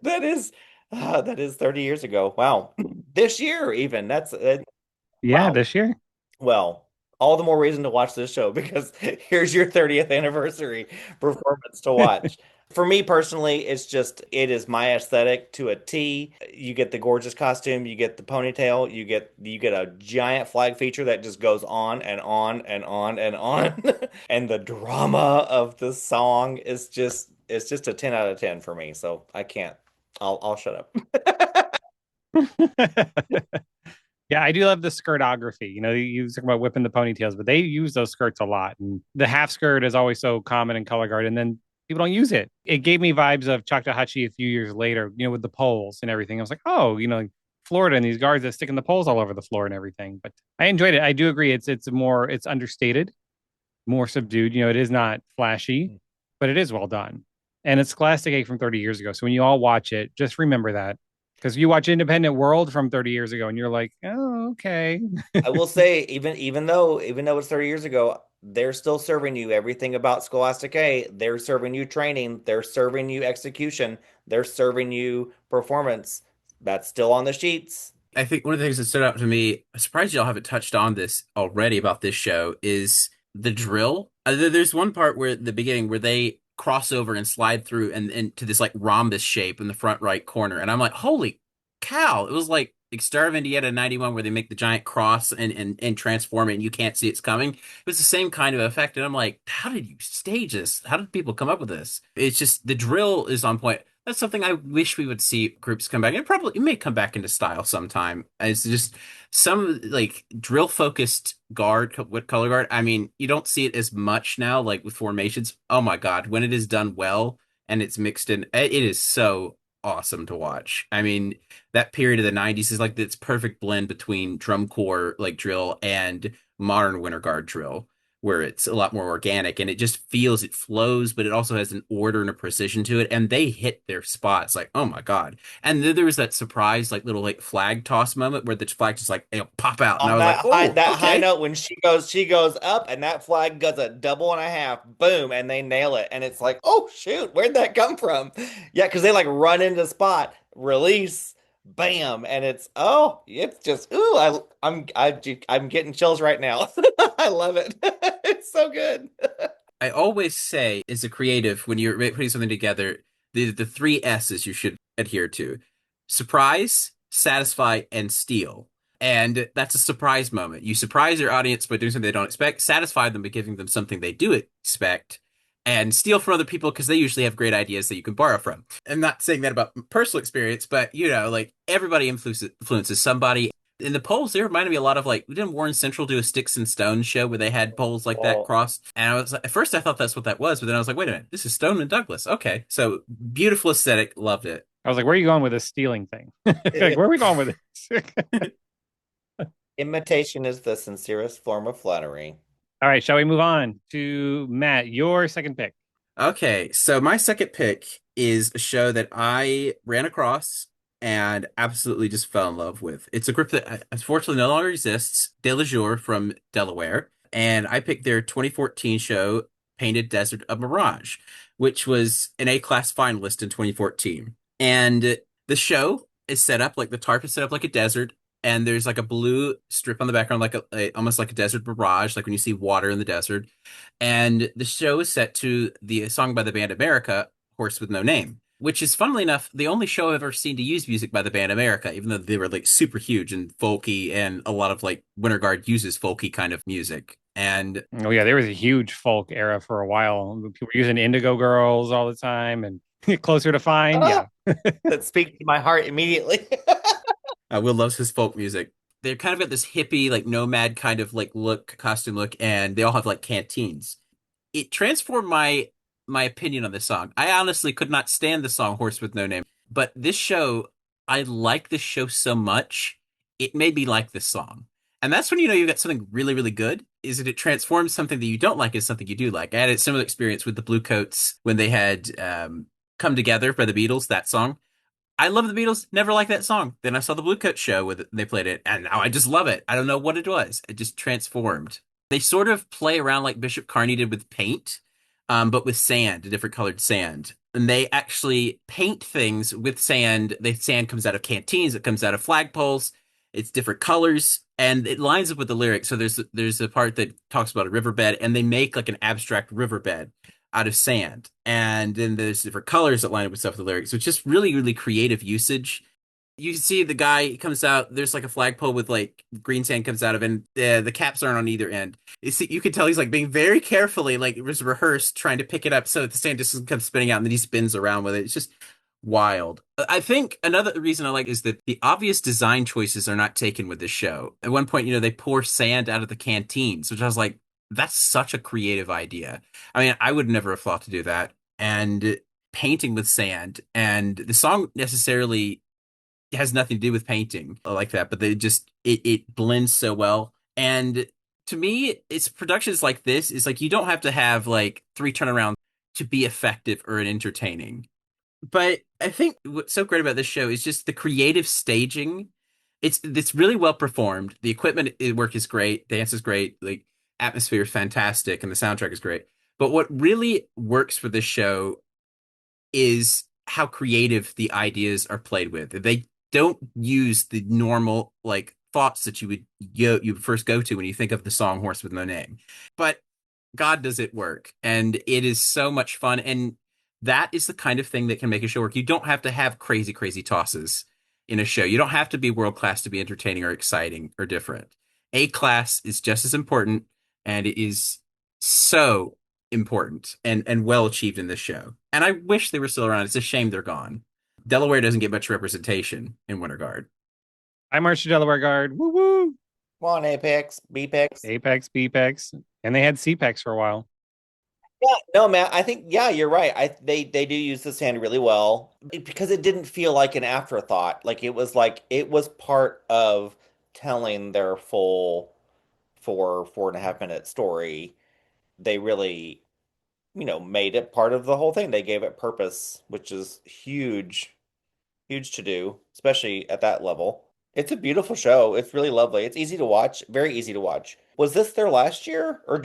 That is that is 30 years ago. Wow. This year even. That's yeah, wow. this year. Well, all the more reason to watch this show because here's your 30th anniversary performance to watch. For me personally, it is my aesthetic to a T. You get the gorgeous costume, you get the ponytail, you get a giant flag feature that just goes on and on and on and on. And the drama of the song is just it's just a 10 out of 10 for me. So I can't. I'll shut up. Yeah, I do love the skirtography. You talk about whipping the ponytails, but they use those skirts a lot. And the half skirt is always so common in color guard, and then people don't use it. It gave me vibes of Choctahatchee a few years later, with the poles and everything. I was like, oh, Florida and these guards that sticking the poles all over the floor and everything. But I enjoyed it. I do agree. It's understated, more subdued. It is not flashy, but it is well done. And it's Scholastic A from 30 years ago. So when you all watch it, just remember that. Because you watch Independent World from 30 years ago and you're like, oh, okay. I will say, even though it's 30 years ago, they're still serving you everything about Scholastic A. They're serving you training, they're serving you execution, they're serving you performance. That's still on the sheets. I think one of the things that stood out to me, I'm surprised y'all haven't touched on this already about this show, is the drill. There's one part where at the beginning where they cross over and slide through and to this like rhombus shape in the front right corner. And I'm like, holy cow. It was like Star of Indiana 91 where they make the giant cross and transform it and you can't see it's coming. It was the same kind of effect. And I'm like, how did you stage this? How did people come up with this? It's just the drill is on point. That's something I wish we would see groups come back. It may come back into style sometime. It's just some like drill focused guard with color guard. I mean, you don't see it as much now, like with formations. Oh my God, when it is done well and it's mixed in, it is so awesome to watch. I mean, that period of the 90s is like this perfect blend between drum corps like drill and modern winter guard drill where it's a lot more organic and it just feels it flows, but it also has an order and a precision to it. And they hit their spots like, oh my God. And then there was that surprise, like little like flag toss moment where the flag just like it'll pop out. And I On was like, oh, that high okay. note when she goes up and that flag does a double and a half, boom, and they nail it. And it's like, oh shoot, where'd that come from? Yeah, because they like run into spot, release, bam, and it's just I'm getting chills right now. I love it. It's so good. I always say as a creative, when you're putting something together, the three S's you should adhere to: surprise, satisfy, and steal. And that's a surprise moment. You surprise your audience by doing something they don't expect, satisfy them by giving them something they do expect, and steal from other people because they usually have great ideas that you can borrow from. I'm not saying that about personal experience, but like everybody influences somebody. In the polls, they reminded me a lot of like, didn't Warren Central do a Sticks and Stones show where they had polls like that Well, crossed? And I was like, at first I thought that's what that was, but then I was like, wait a minute, this is Stone and Douglas. Okay. So beautiful aesthetic, loved it. I was like, where are you going with this stealing thing? Like, where are we going with this? imitation is the sincerest form of flattery. All right, shall we move on to Matt, your second pick? Okay, so my second pick is a show that I ran across and absolutely just fell in love with. It's a group that unfortunately no longer exists, De La Jour from Delaware, and I picked their 2014 show, Painted Desert of Mirage, which was an A-class finalist in 2014. And the show is set up like the tarp is set up like a desert, and there's like a blue strip on the background, like almost like a desert mirage, like when you see water in the desert. And the show is set to the song by the band America, Horse with No Name, which is funnily enough the only show I've ever seen to use music by the band America, even though they were like super huge and folky, and a lot of like Winter Guard uses folky kind of music. And Oh yeah, there was a huge folk era for a while. People were using Indigo Girls all the time and Closer to Find. Ah, Yeah. that speaks to my heart immediately. Will loves his folk music. They've kind of got this hippie, like nomad kind of like look, costume look, and they all have like canteens. It transformed my opinion on this song. I honestly could not stand the song Horse with No Name, but this show, I like this show so much, it made me like this song. And that's when you know you've got something really, really good, is that it transforms something that you don't like as something you do like. I had a similar experience with the Blue Coats when they had Come Together by the Beatles, that song. I love the Beatles, never liked that song. Then I saw the Blue Coat show with it, they played it, and now I just love it. I don't know what it was. It just transformed. They sort of play around like Bishop Carney did with paint, but with sand, a different colored sand. And they actually paint things with sand. The sand comes out of canteens, it comes out of flagpoles. It's different colors, and it lines up with the lyrics. So there's a part that talks about a riverbed, and they make like an abstract riverbed out of sand. And then there's different colors that line up with stuff with the lyrics. So it's just really, really creative usage. You can see the guy comes out, there's like a flagpole with like green sand comes out of, and the caps aren't on either end. You can tell he's like being very carefully, like it was rehearsed, trying to pick it up so that the sand just doesn't come spinning out, and then he spins around with it. It's just wild. I think another reason I like is that the obvious design choices are not taken with this show. At one point, they pour sand out of the canteens, which I was like, that's such a creative idea. I mean, I would never have thought to do that. And painting with sand, and the song necessarily has nothing to do with painting like that, but they just it blends so well. And to me, it's productions like this is like you don't have to have like three turnarounds to be effective or entertaining. But I think what's so great about this show is just the creative staging. It's really well performed. The equipment work is great, dance is great, like atmosphere is fantastic, and the soundtrack is great. But what really works for this show is how creative the ideas are played with. They don't use the normal like thoughts that you first go to when you think of the song Horse with No Name. But God does it work. And it is so much fun. And that is the kind of thing that can make a show work. You don't have to have crazy, crazy tosses in a show. You don't have to be world class to be entertaining or exciting or different. A class is just as important, and it is so important and well achieved in this show. And I wish they were still around. It's a shame they're gone. Delaware doesn't get much representation in Winter Guard. I marched to Delaware Guard. Woo woo. Come on, Apex, BPEX. Apex, BPEX, and they had CPEX for a while. Yeah, no, man. I think yeah, you're right. They do use the sand really well because it didn't feel like an afterthought. Like it was part of telling their full 4.5 minute story. They really, made it part of the whole thing. They gave it purpose, which is huge, huge to do, especially at that level. It's a beautiful show. It's really lovely. It's easy to watch, very easy to watch. Was this their last year, or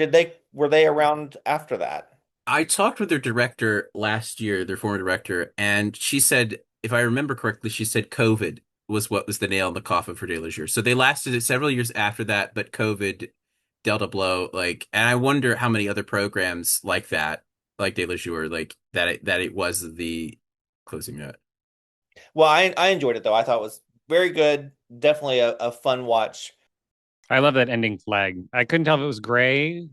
were they around after that? I talked with their director last year, their former director, and she said, if I remember correctly, she said COVID was what was the nail in the coffin for De La Jure. So they lasted several years after that, but COVID dealt a blow. Like, and I wonder how many other programs like that, like De La Jure, like that it was the closing note. Well, I enjoyed it though. I thought it was very good. Definitely a fun watch. I love that ending flag. I couldn't tell if it was gray,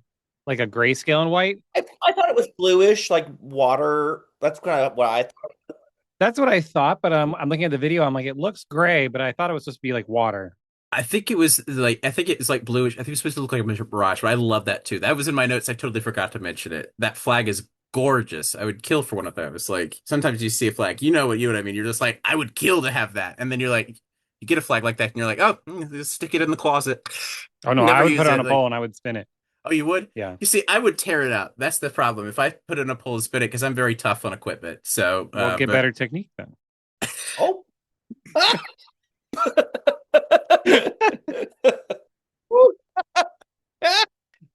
like a grayscale and white. I thought it was bluish, like water. That's kind of what I thought. That's what I thought, but I'm looking at the video. I'm like, it looks gray, but I thought it was supposed to be like water. I think it was like bluish. I think it was supposed to look like a mirage, but I love that too. That was in my notes. I totally forgot to mention it. That flag is gorgeous. I would kill for one of those. Like sometimes you see a flag, you know what I mean? You're just like, I would kill to have that. And then you're like, you get a flag like that and you're like, oh, just stick it in the closet. Oh no, I Never would put use it on it. a Like, pole and I would spin it. oh, you would? Yeah. You see, I would tear it up. That's the problem. If I put it in a pole and spin it, because I'm very tough on equipment. So, We'll get but better technique then. Oh.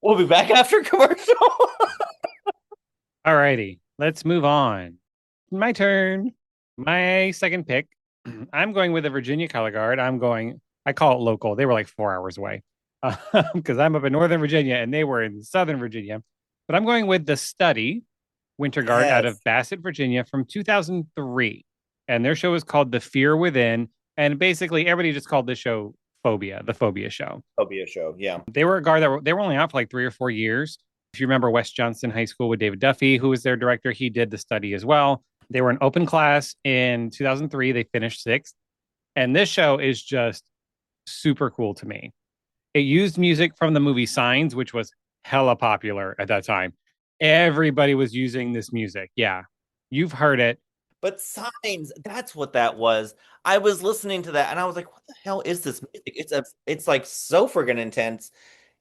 We'll be back after commercial. Alrighty, let's move on. My turn. My second pick. I'm going with the Virginia Color Guard. I call it local. They were like 4 hours away because I'm up in Northern Virginia and they were in Southern Virginia. But I'm going with the Study Winter Guard out of Yes. Bassett, Virginia from 2003. And their show is called The Fear Within. And basically, everybody just called this show Phobia, the Phobia show. Phobia show. Yeah. They were a guard they were only out for like 3 or 4 years. If you remember West Johnson High School with David Duffy, who was their director, he did the Study as well. They were an open class in 2003. They finished sixth. And this show is just super cool to me. It used music from the movie Signs, which was hella popular at that time. Everybody was using this music. Yeah. You've heard it. But Signs, that's what that was. I was listening to that and I was like, what the hell is this music? It's like so friggin' intense. Yeah.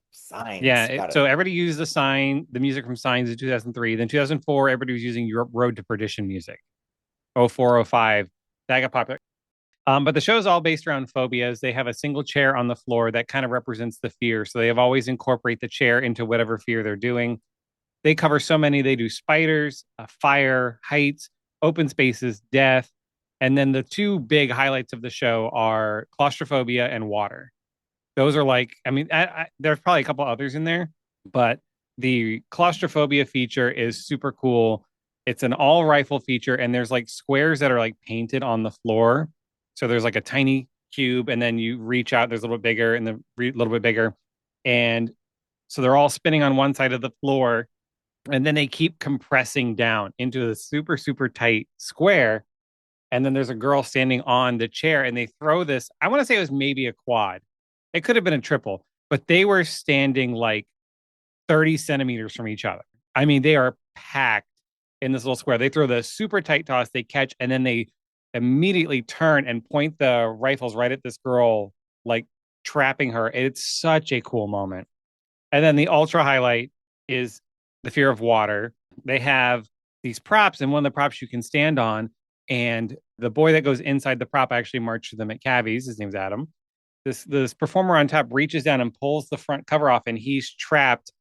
Signs. Got it. So everybody used the music from Signs in 2003. Then 2004, everybody was using Europe Road to Perdition music. 04, 05, that got popular. But the show is all based around phobias. They have a single chair on the floor that kind of represents the fear. So they have always incorporate the chair into whatever fear they're doing. They cover so many. They do spiders, fire, heights, open spaces, death. And then the two big highlights of the show are claustrophobia and water. Those are like, I mean, there's probably a couple others in there, but the claustrophobia feature is super cool. It's an all rifle feature, and there's like squares that are like painted on the floor. So there's like a tiny cube, and then you reach out, there's a little bit bigger, and a little bit bigger. And so they're all spinning on one side of the floor, and then they keep compressing down into a super, super tight square. And then there's a girl standing on the chair, and they throw this. I want to say it was maybe a quad. It could have been a triple, but they were standing like 30 centimeters from each other. I mean, they are packed in this little square. They throw the super tight toss, they catch, and then they immediately turn and point the rifles right at this girl, like trapping her. It's such a cool moment. And then the ultra highlight is the fear of water. They have these props, and one of the props you can stand on And the boy that goes inside the prop, I actually marched with them at Cavies. His name's Adam. This performer on top reaches down and pulls the front cover off, and he's trapped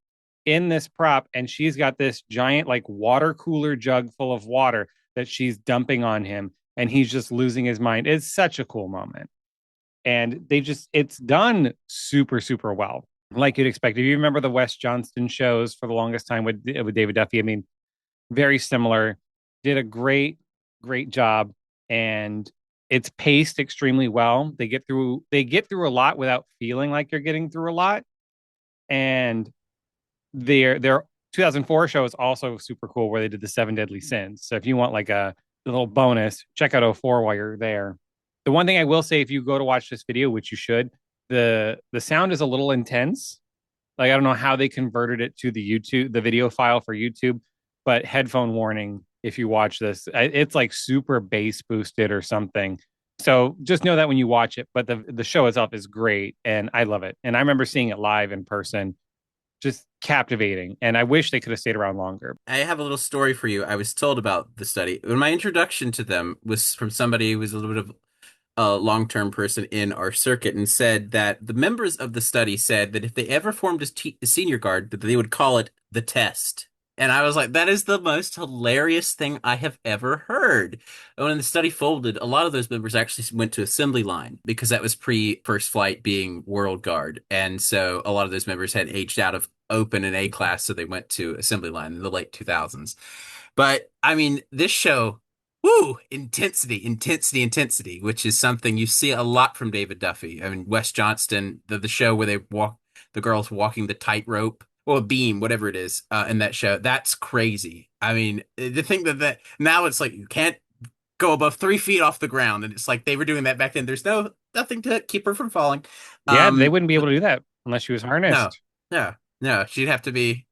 in this prop. And she's got this giant, like, water cooler jug full of water that she's dumping on him, and he's just losing his mind. It's such a cool moment. And it's done super, super well, like you'd expect. If you remember the Wes Johnston shows for the longest time with David Duffy, I mean, very similar. Did a great job, and it's paced extremely well. They get through a lot without feeling like you're getting through a lot. And their 2004 show is also super cool, where they did the Seven Deadly Sins. So if you want like a little bonus, check out '04 while you're there. The one thing I will say, if you go to watch this video, which you should, the sound is a little intense. Like, I don't know how they converted it to the video file for YouTube, but headphone warning if you watch this. It's like super bass boosted or something. So just know that when you watch it. But the show itself is great, and I love it. And I remember seeing it live in person, just captivating. And I wish they could have stayed around longer. I have a little story for you. I was told about the study. When my introduction to them was from somebody who was a little bit of a long-term person in our circuit and said that the members of the study said that if they ever formed a senior guard, that they would call it the test. And I was like, that is the most hilarious thing I have ever heard. When the study folded, a lot of those members actually went to assembly line because that was pre first flight being World Guard. And so a lot of those members had aged out of open and A class, so they went to assembly line in the late 2000s. But I mean, this show, woo, intensity, intensity, intensity, which is something you see a lot from David Duffy. I mean, Wes Johnston, the show where they walk, the girls walking the tightrope, or a beam, whatever it is, in that show, that's crazy. I mean, to think that now it's like you can't go above 3 feet off the ground, and it's like they were doing that back then. There's nothing to keep her from falling. Yeah, they wouldn't be able But to do that unless she was no, harnessed. no, no. She'd have to be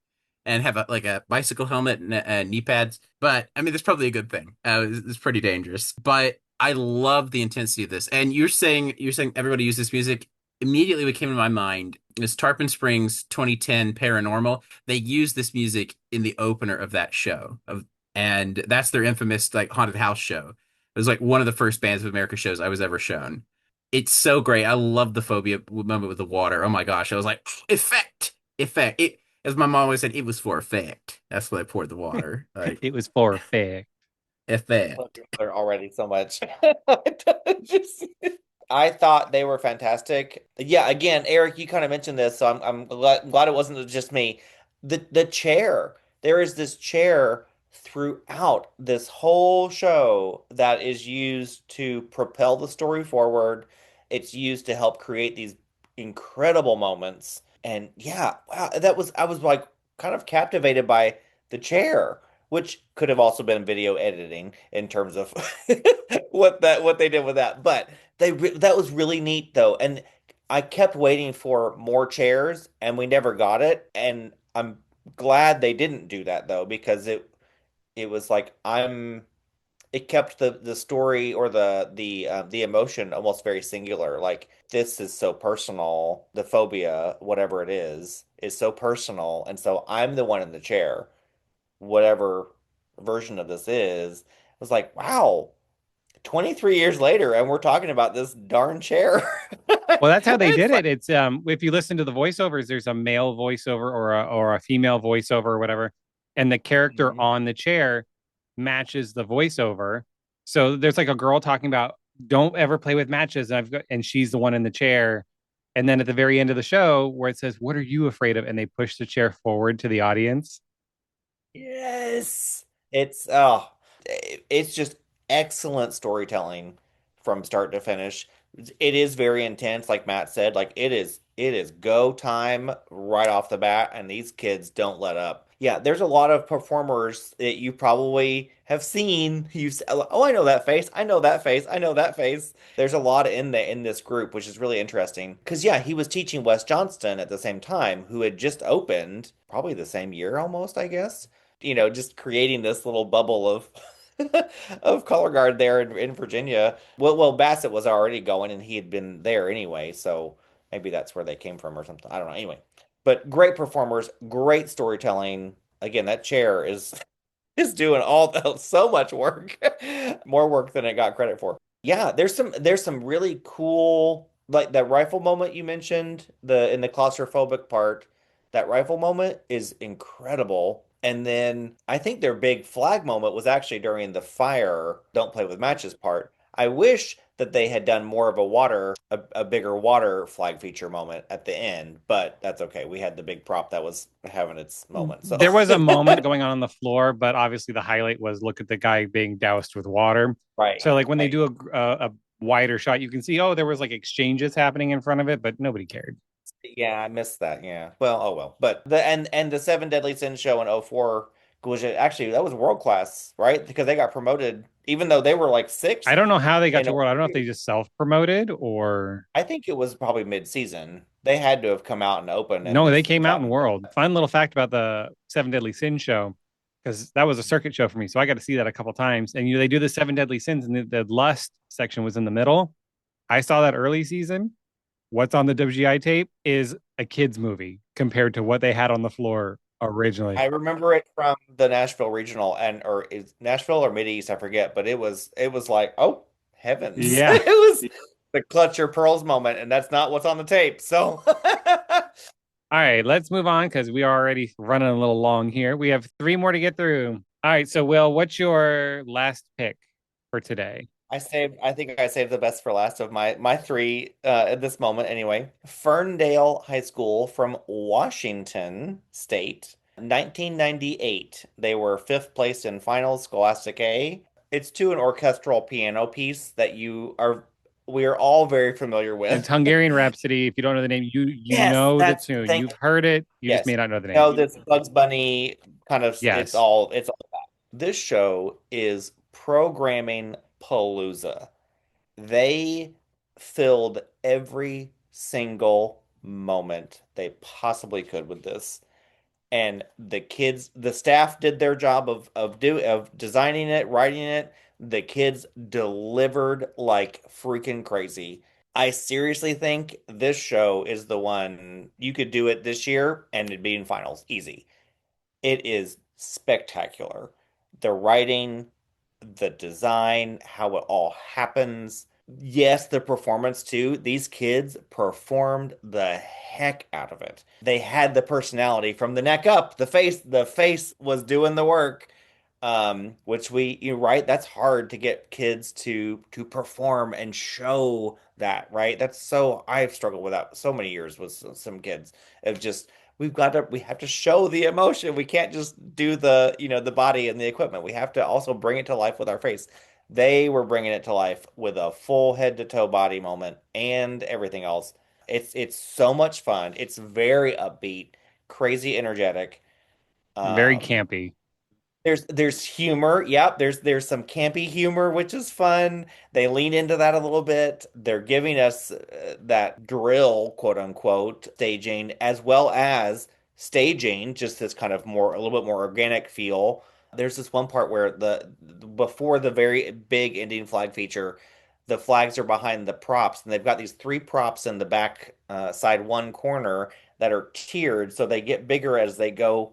and have like a bicycle helmet and knee pads. But I mean, that's probably a good thing. It's pretty dangerous. But I love the intensity of this. And you're saying everybody uses music. Immediately, what came to my mind is Tarpon Springs 2010 Paranormal. They used this music in the opener of that show, and that's their infamous like haunted house show. It was like one of the first Bands of America shows I was ever shown. It's so great. I love the phobia moment with the water. Oh my gosh. I was like, effect, effect. As my mom always said, it was for effect. That's why I poured the water. Like, It was for fair. effect. They're already so much. Just, I thought they were fantastic. Yeah, again, Eric, you kind of mentioned this, so I'm glad it wasn't just me. The chair. There is this chair throughout this whole show that is used to propel the story forward. It's used to help create these incredible moments. And yeah, wow, I was like kind of captivated by the chair, which could have also been video editing in terms of what they did with that. But that was really neat though, and I kept waiting for more chairs, and we never got it. And I'm glad they didn't do that though, because it was like it kept the story or the emotion almost very singular. Like, this is so personal. The phobia, whatever it is so personal, and so I'm the one in the chair, whatever version of this is. I was like, wow, 23 years later, and we're talking about this darn chair. Well, that's how they It's did like, it. It's if you listen to the voiceovers, there's a male voiceover or a female voiceover or whatever, and the character mhm. on the chair matches the voiceover. So there's like a girl talking about don't ever play with matches, and she's the one in the chair. And then at the very end of the show, where it says, "What are you afraid of?" and they push the chair forward to the audience. Yes. It's just excellent storytelling from start to finish. It is very intense, like Matt said. Like, it is go time right off the bat, and these kids don't let up. Yeah, there's a lot of performers that you probably have seen. Oh, I know that face. I know that face. I know that face. There's a lot in this group, which is really interesting. Because yeah, he was teaching Wes Johnston at the same time, who had just opened probably the same year almost, I guess. Just creating this little bubble of of color guard there in Virginia. Well, Bassett was already going, and he had been there anyway, so maybe that's where they came from or something. I don't know. Anyway, but great performers, great storytelling. Again, that chair is. is doing so much work, more work than it got credit for. Yeah, there's some really cool like that rifle moment you mentioned, the in the claustrophobic part. That rifle moment is incredible. And then I think their big flag moment was actually during the fire, don't play with matches part. I wish that they had done more of a bigger water flag feature moment at the end, but that's okay. We had the big prop that was having its moment. So There was a moment going on the floor, but obviously the highlight was look at the guy being doused with water. right, So like when they right. do a wider shot, you can see, oh, there was like exchanges happening in front of it, but nobody cared. Yeah, I missed that. Yeah. Well, oh well. But the Seven Deadly Sins show in '04 was actually that was world class, right? Because they got promoted even though they were like I sixth don't know how they got in to world. I don't know if they '03. just self promoted or I think it was probably mid-season. They had to have come out and open and no, they just came out in gotten world. Fun little fact about the Seven Deadly Sins show, because that was a circuit show for me. So I got to see that a couple times. And they do the Seven Deadly Sins, and the lust section was in the middle. I saw that early season. What's on the WGI tape is a kids movie compared to what they had on the floor originally. I remember it from the Nashville regional and or is Nashville or Mid East, I forget, but it was like, oh heavens. Yeah. It was the clutch your pearls moment, and that's not what's on the tape. So All right, let's move on because we are already running a little long here. We have three more to get through. All right, so Will, what's your last pick for today? I think I saved the best for last of my three at this moment anyway. Ferndale High School from Washington State, 1998. They were fifth place in finals, Scholastic A. It's to an orchestral piano piece that we are all very familiar It's with. Hungarian Rhapsody. If you don't know the name, you Yes, know the that's tune. thank You've heard it. You just yes. may not know the No, name. this Bugs Bunny kind of Yes. it's all that. This show is programming palooza. They filled every single moment they possibly could with this. And the staff did their job of designing it, writing it. The kids delivered like freaking crazy. I seriously think this show is the one you could do it this year and it'd be in finals. Easy. It is spectacular. The writing, the design, how it all happens. Yes, the performance too. These kids performed the heck out of it. They had the personality from the neck up. The face was doing the work. Which you're right, that's hard to get kids to perform and show that, right? I've struggled with that so many years with some kids of just we have to show the emotion. We can't just do the body and the equipment. We have to also bring it to life with our face. They were bringing it to life with a full head to toe body moment and everything else. It's so much fun. It's very upbeat, crazy energetic. Very Um, campy. there's humor. Yep, there's some campy humor, which is fun. They lean into that a little bit. They're giving us that drill, quote unquote, staging as well as staging, just this kind of more a little bit more organic feel. There's this one part where the before the very big ending flag feature, the flags are behind the props, and they've got these three props in the back side one corner that are tiered, so they get bigger as they go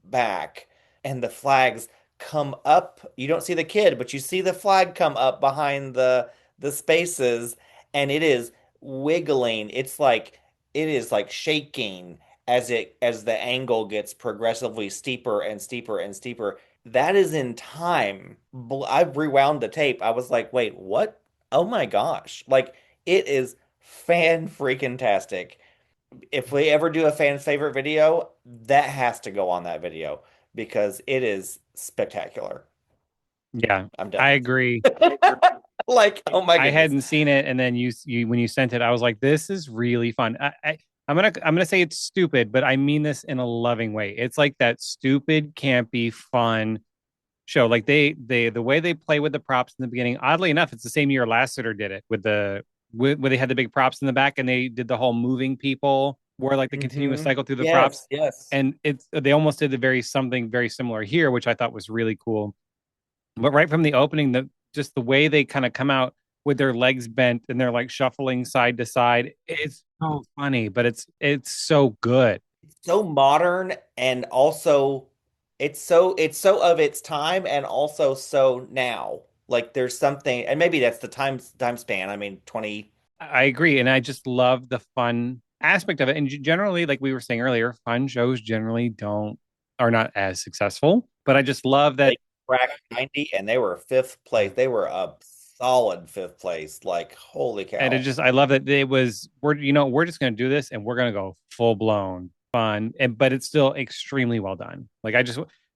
back and the flags come up. You don't see the kid, but you see the flag come up behind the spaces and it is wiggling. It is like shaking as the angle gets progressively steeper and steeper and steeper. That is in time. I've rewound the tape. I was like, "Wait, what? Oh my gosh." Like it is fan freaking tastic. If we ever do a fan's favorite video, that has to go on that video because it is spectacular. Yeah, I'm I done. agree. Like, oh my I goodness. hadn't seen it, and then you when you sent it, I was like, "This is really fun." I'm gonna say it's stupid, but I mean this in a loving way. It's like that stupid, campy, fun show. Like the way they play with the props in the beginning. Oddly enough, it's the same year Lasseter did it with where they had the big props in the back, and they did the whole moving people, where like the continuous Hmm. cycle through the props. Yes, yes. And they almost did the very something very similar here, which I thought was really cool. But right from the opening, just the way they kind of come out with their legs bent and they're like shuffling side to side, it's so funny, but it's so good. So modern and also it's so of its time and also so now. Like there's something, and maybe that's the time span. I mean, 20. I agree, and I just love the fun aspect of it. And generally, like we were saying earlier, fun shows generally don't are not as successful. But I just love that, They cracked 90 and they were fifth place. They were a solid fifth place. Like, holy and it cow. just I love that it was we're just going to do this and we're going to go full blown fun, and but it's still extremely well done. Like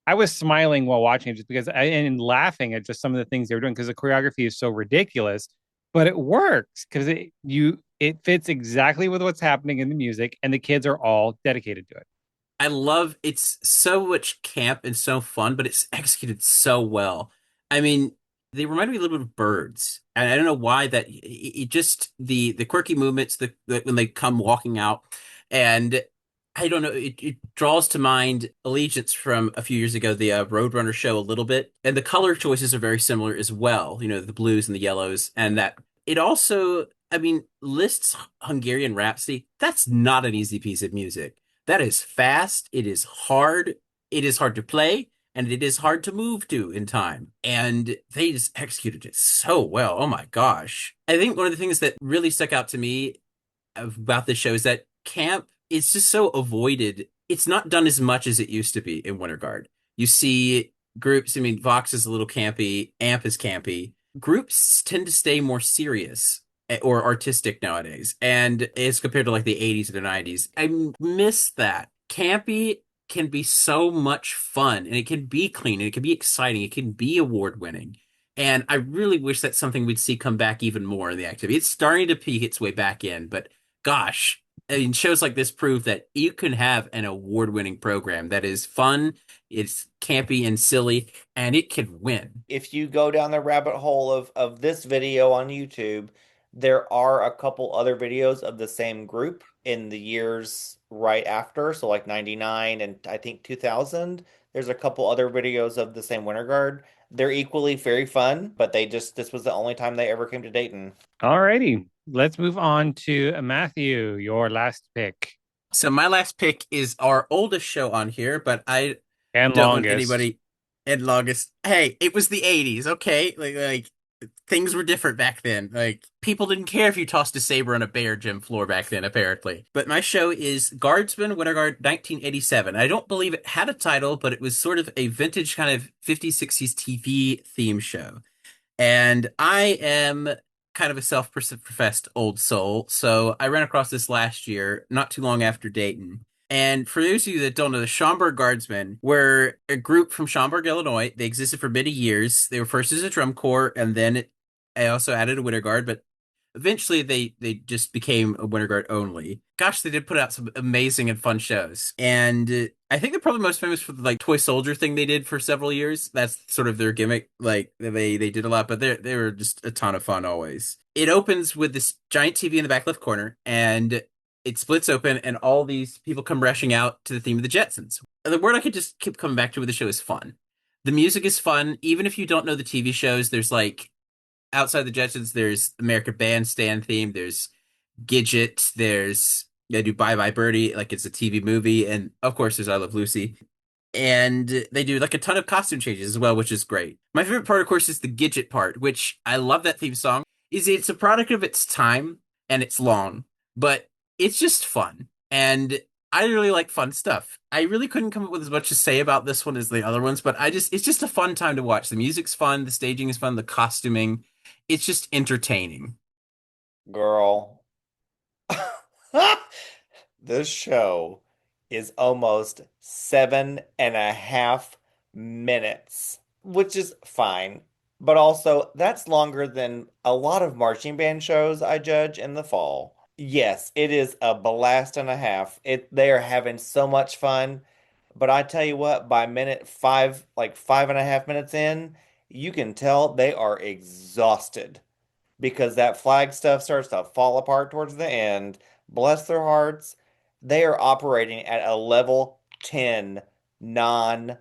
I was smiling while watching it just because and laughing at just some of the things they were doing because the choreography is so ridiculous, but it works because it fits exactly with what's happening in the music, and the kids are all dedicated to it. I love it's so much camp and so fun, but it's executed so well. I mean, they remind me a little bit of Birds, and I don't know why that it just the quirky movements the when they come walking out, and I don't know it draws to mind Allegiance from a few years ago, the Roadrunner show a little bit, and the color choices are very similar as well. You know, the blues and the yellows, and that it also. I mean, Liszt's Hungarian Rhapsody, that's not an easy piece of music. That is fast. It is hard to play, and it is hard to move to in time. And they just executed it so well. Oh my gosh. I think one of the things that really stuck out to me about this show is that camp is just so avoided. It's not done as much as it used to be in Winter Guard. You see groups, I mean, Vox is a little campy, Amp is campy. Groups tend to stay more serious or artistic nowadays, and as compared to like the 80s or the 90s. I miss that. Campy can be so much fun, and it can be clean, and it can be exciting, it can be award winning. And I really wish that's something we'd see come back even more in the activity. It's starting to peak its way back in, but gosh, I mean, shows like this prove that you can have an award-winning program that is fun, it's campy and silly, and it can win. If you go down the rabbit hole of this video on YouTube, there are a couple other videos of the same group in the years right after, so like 99 and I think 2000. There's a couple other videos of the same Winter Guard. They're equally very fun, but this was the only time they ever came to Dayton. Alrighty, let's move on to Matthew, your last pick So my last pick is our oldest show on here, but I and don't want longest. anybody in longest. Hey, it was the 80s, okay? Like things were different back then. Like people didn't care if you tossed a saber on a bare gym floor back then, apparently. But my show is Guardsman Winter Guard 1987. I don't believe it had a title, but it was sort of a vintage kind of 50s, 60s TV theme show. And I am kind of a self-professed old soul, so I ran across this last year, not too long after Dayton. And for those of you that don't know, the Schaumburg Guardsmen were a group from Schaumburg, Illinois. They existed for many years. They were first as a drum corps, and then I also added a winter guard, but eventually they just became a winter guard only. Gosh, they did put out some amazing and fun shows. And I think they're probably most famous for the like toy soldier thing they did for several years. That's sort of their gimmick. Like they did a lot, but they were just a ton of fun always. It opens with this giant TV in the back left corner, and it splits open, and all these people come rushing out to the theme of the Jetsons. The word I could just keep coming back to with the show is fun. The music is fun, even if you don't know the TV shows. There's like outside the Jetsons, there's American Bandstand theme, there's Gidget, there's they do Bye Bye Birdie, like it's a TV movie, and of course there's I Love Lucy. And they do like a ton of costume changes as well, which is great. My favorite part, of course, is the Gidget part, which I love that theme song. Is it's a product of its time and it's long, but it's just fun. And I really like fun stuff. I really couldn't come up with as much to say about this one as the other ones, but it's just a fun time to watch. The music's fun, the staging is fun, the costuming, it's just entertaining. Girl. This show is almost 7.5 minutes, which is fine. But also, that's longer than a lot of marching band shows I judge in the fall. Yes, it is a blast and a half. They are having so much fun. But I tell you what, by minute five, like 5.5 minutes in, you can tell they are exhausted because that flag stuff starts to fall apart towards the end. Bless their hearts. They are operating at a level 10 non-stop.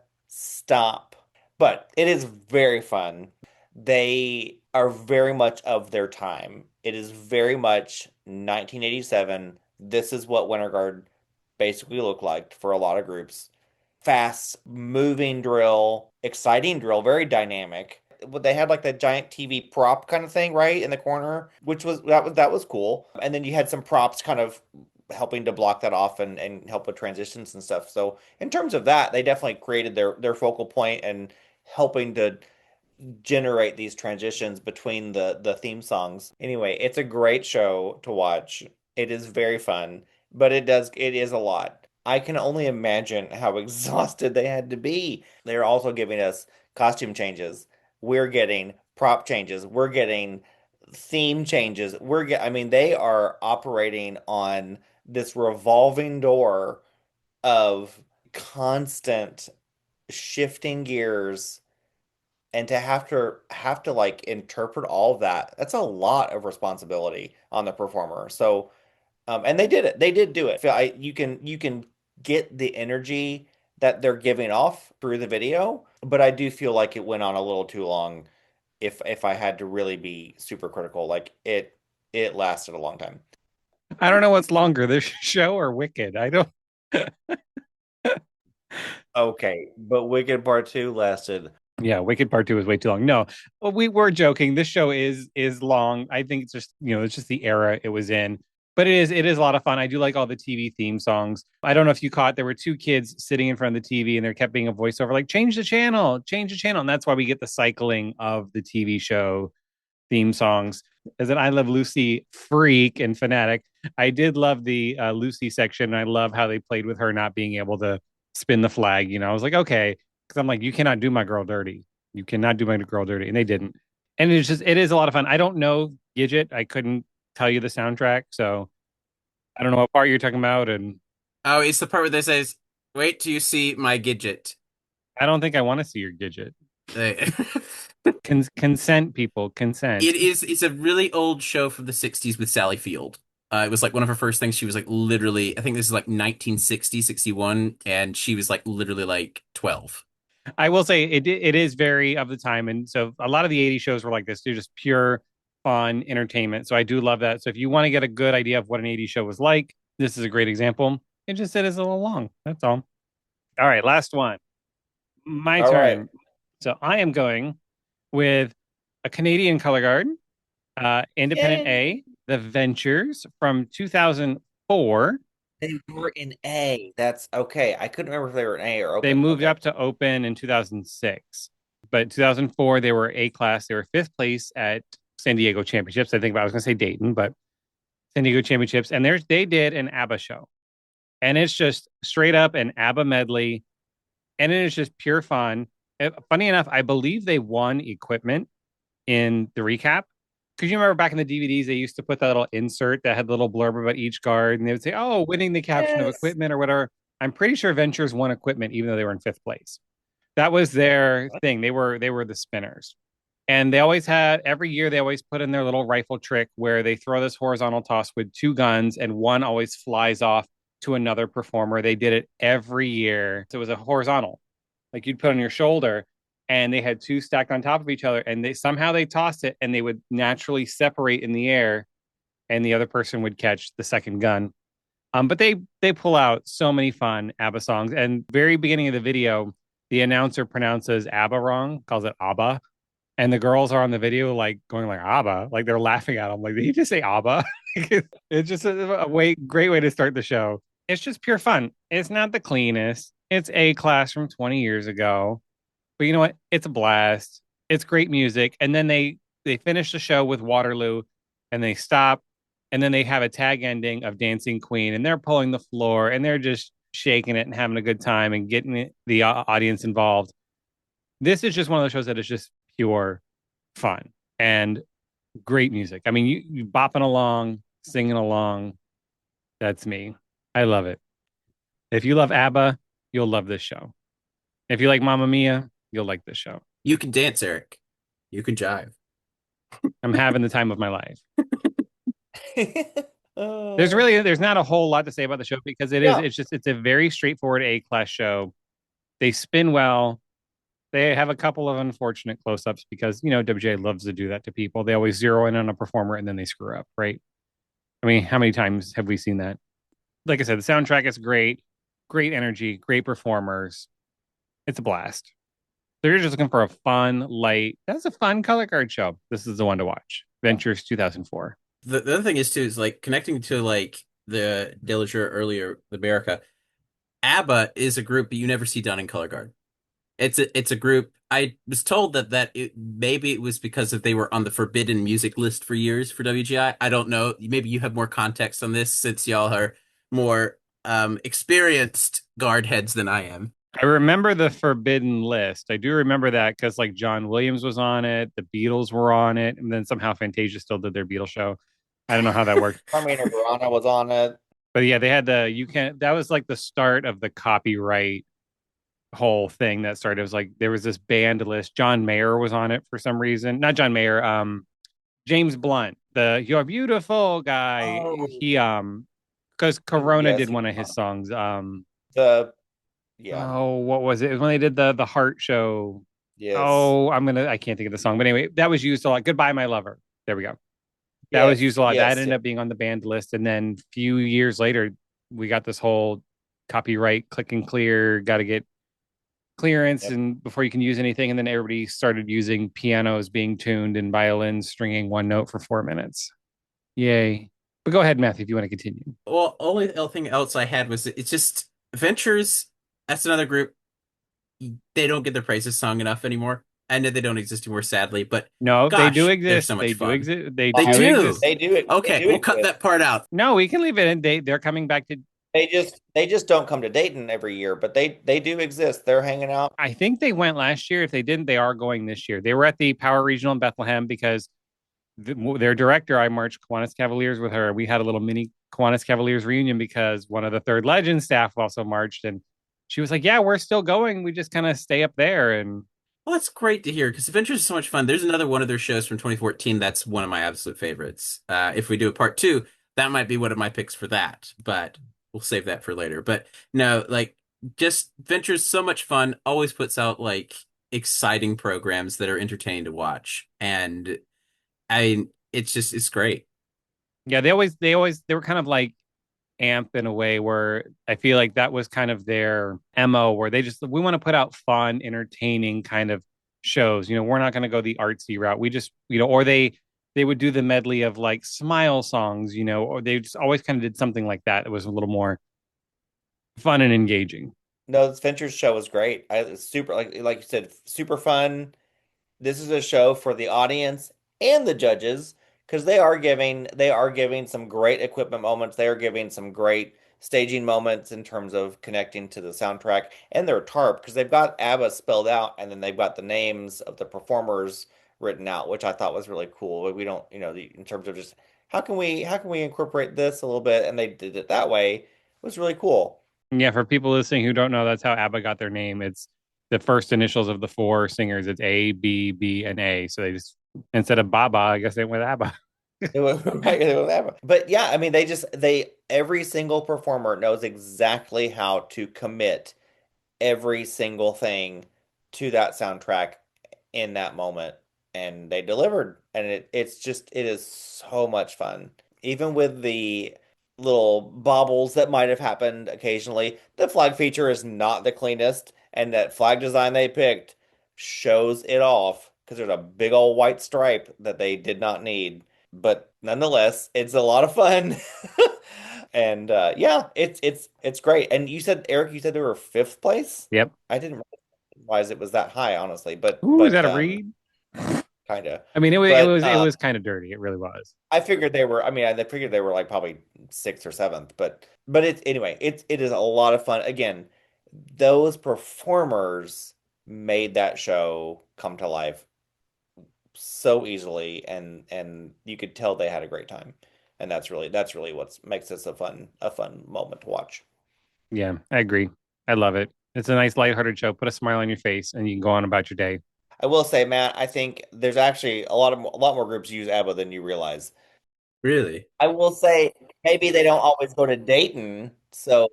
But it is very fun. They are very much of their time. It is very much 1987. This is what Winter Guard basically looked like for a lot of groups. fast moving drill, exciting drill, very dynamic. They had like that giant TV prop kind of thing, right, in the corner, which was cool. And then you had some props kind of helping to block that off and help with transitions and stuff. So in terms of that, they definitely created their focal point and helping to generate these transitions between the theme songs. Anyway, it's a great show to watch. It is very fun, but it is a lot. I can only imagine how exhausted they had to be. They're also giving us costume changes. We're getting prop changes. We're getting theme changes. I mean, they are operating on this revolving door of constant shifting gears, and to have to like interpret all of that, that's a lot of responsibility on the performer. So and they did it, they did do it. You can get the energy that they're giving off through the video, but I do feel like it went on a little too long. If I had to really be super critical, like it lasted a long time. I don't know what's longer, this show or Wicked. I don't. Okay, but Wicked Part 2 lasted. Yeah, Wicked Part 2 is way too long. No, well, we were joking. This show is long. I think it's just, it's just the era it was in. But it is a lot of fun. I do like all the TV theme songs. I don't know if you caught, there were two kids sitting in front of the TV and there kept being a voiceover like change the channel, change the channel. And that's why we get the cycling of the TV show theme songs. As an I Love Lucy freak and fanatic, I did love the Lucy section. I love how they played with her not being able to spin the flag. I was like, okay, because I'm like, you cannot do my girl dirty. You cannot do my girl dirty, and they didn't. And it is a lot of fun. I don't know Gidget. I couldn't tell you the soundtrack, so I don't know what part you're talking about, and Oh, it's the part where they says, "Wait till you see my Gidget." I don't think I want to see your Gidget. They- Consent, people, consent. it's a really old show from the 60s with Sally Field. It was like one of her first things. She was like literally, I think this is like 1960, 61, and she was like literally like 12. I will say it is very of the time, and so a lot of the '80s shows were like this. They're just pure fun entertainment. So I do love that. So if you want to get a good idea of what an '80s show was like, this is a great example. It is a little long. That's all. All right, last one. My All right. turn. So I am going with a Canadian color guard, Independent Yay. A, The Ventures from 2004. They were in A. That's okay. I couldn't remember if they were in A or They open. moved Okay. up to open in 2006, but 2004 they were A class. They were fifth place at San Diego Championships. I was going to say Dayton, but San Diego Championships, and they did an ABBA show, and it's just straight up an ABBA medley, and it is just pure fun. Funny enough, I believe they won equipment in the recap. Because you remember back in the DVDs, they used to put that little insert that had the little blurb about each guard, and they would say, "Oh, winning the caption of Yes. equipment or whatever." I'm pretty sure Ventures won equipment, even though they were in fifth place. That was their thing. They were the spinners, and they always had every year they always put in their little rifle trick where they throw this horizontal toss with two guns, and one always flies off to another performer. They did it every year. So it was a horizontal, like you'd put on your shoulder, and they had two stacked on top of each other, and they tossed it, and they would naturally separate in the air, and the other person would catch the second gun. But they pull out so many fun ABBA songs, and very beginning of the video, the announcer pronounces ABBA wrong, calls it ABBA, and the girls are on the video like going like ABBA, like they're laughing at him, like did he just say ABBA? It's just great way to start the show. It's just pure fun. It's not the cleanest. It's A class from 20 years ago, but you know what? It's a blast. It's great music. And then they finish the show with Waterloo, and they stop, and then they have a tag ending of Dancing Queen, and they're pulling the floor, and they're just shaking it and having a good time and getting the audience involved. This is just one of those shows that is just pure fun and great music. I mean, you bopping along, singing along. That's me. I love it. If you love ABBA, you'll love this show. If you like Mamma Mia, you'll like this show. You can dance, Eric. You can jive. I'm having the time of my life. Oh, There's not a whole lot to say about the show because yeah. it's a very straightforward A class show. They spin well. They have a couple of unfortunate close-ups because WGA loves to do that to people. They always zero in on a performer and then they screw up, right? I mean, how many times have we seen that? Like I said, the soundtrack is great. great energy, great performers. It's a blast. So you're just looking for a fun, light, that's a fun color card show. This is the one to watch. Ventures 2004. The other thing is too is like connecting to like the Dillinger earlier, the America. ABBA is a group you never see done in color guard. It's a group. I was told that maybe it was because if they were on the forbidden music list for years for WGI. I don't know. Maybe you have more context on this since y'all are more experienced guard heads than I am. I remember the Forbidden List. I do remember that because like John Williams was on it, the Beatles were on it, and then somehow Fantasia still did their Beatles show. I don't know how that worked. Carmina Burana was on it. But yeah, they had the you can that was like the start of the copyright whole thing that started. It was like there was this band list. John Mayer was on it for some reason. Not John Mayer, James Blunt, the You're Beautiful guy. Oh, He because Corona yes, did he one was of his on songs. the yeah, Oh, what was it? It was when they did the Heart show. yes, Oh, I can't think of the song, but anyway, that was used a lot. Goodbye, My Lover. There we go. That was used yes, a lot. That yes, ended yes. up being on the banned list, and then a few years later, we got this whole copyright click and clear. Got to get clearance, Yep. and before you can use anything, and then everybody started using pianos being tuned and violins stringing one note for 4 minutes. Yay! But go ahead, Matthew, if you want to continue. Well, only other thing else I had was it's just Ventures. That's another group. They don't get their praises sung enough anymore. I know they don't exist anymore, sadly, but No, they do gosh, they're so exist. much They do fun. exist. They They do do. exist. They do it. They Okay, do we'll cut exist. that part out. No, we can leave it in. They're coming back to. They just don't come to Dayton every year, but they do exist. They're hanging out. I think they went last year. If they didn't, they are going this year. They were at the Power Regional in Bethlehem because their director, I marched Kiwanis Cavaliers with her. We had a little mini Kiwanis Cavaliers reunion because one of the Third Legend staff also marched, and she was like, "Yeah, we're still going. We just kind of stay up there." And Well, that's great to hear because Adventures is so much fun. There's another one of their shows from 2014 that's one of my absolute favorites. If we do a part two, that might be one of my picks for that, but we'll save that for later. But no, like just Ventures so much fun. Always puts out like exciting programs that are entertaining to watch, and it's great. yeah, they were kind of like amp in a way where I feel like that was kind of their MO where they just we want to put out fun, entertaining kind of shows. We're not going to go the artsy route. We just, or they would do the medley of like smile songs, or they just always kind of did something like that. It was a little more fun and engaging. No, this Ventures show was great. It's super like you said, super fun. This is a show for the audience and the judges because they are giving some great equipment moments. They are giving some great staging moments in terms of connecting to the soundtrack and their tarp because they've got ABBA spelled out and then they've got the names of the performers written out, which I thought was really cool. We don't, in terms of just how can we incorporate this a little bit, and they did it that way. It was really cool. Yeah, for people listening who don't know, that's how ABBA got their name. It's the first initials of the four singers. It's A, B, B, and A. So they just instead of Baba, I guess they went with ABBA. It was right, it was ABBA. But yeah, I mean, they every single performer knows exactly how to commit every single thing to that soundtrack in that moment, and they delivered, and it is so much fun. Even with the little bobbles that might have happened occasionally, the flag feature is not the cleanest, and that flag design they picked shows it off because there's a big old white stripe that they did not need. But nonetheless, it's a lot of fun. And yeah, it's great. And Eric, you said they were fifth place? Yep. I didn't realize it was that high, honestly, but Ooh, is that a read? kind of. I mean, But it was kind of dirty. It really was. I figured they were. I mean, I figured they were like probably sixth or seventh. But it is a lot of fun. Again, those performers made that show come to life so easily, and you could tell they had a great time. And that's really what makes this a fun moment to watch. Yeah, I agree. I love it. It's a nice lighthearted show. Put a smile on your face and you can go on about your day. I will say, Matt, I think there's actually a lot more groups use ABBA than you realize. Really? I will say maybe they don't always go to Dayton, so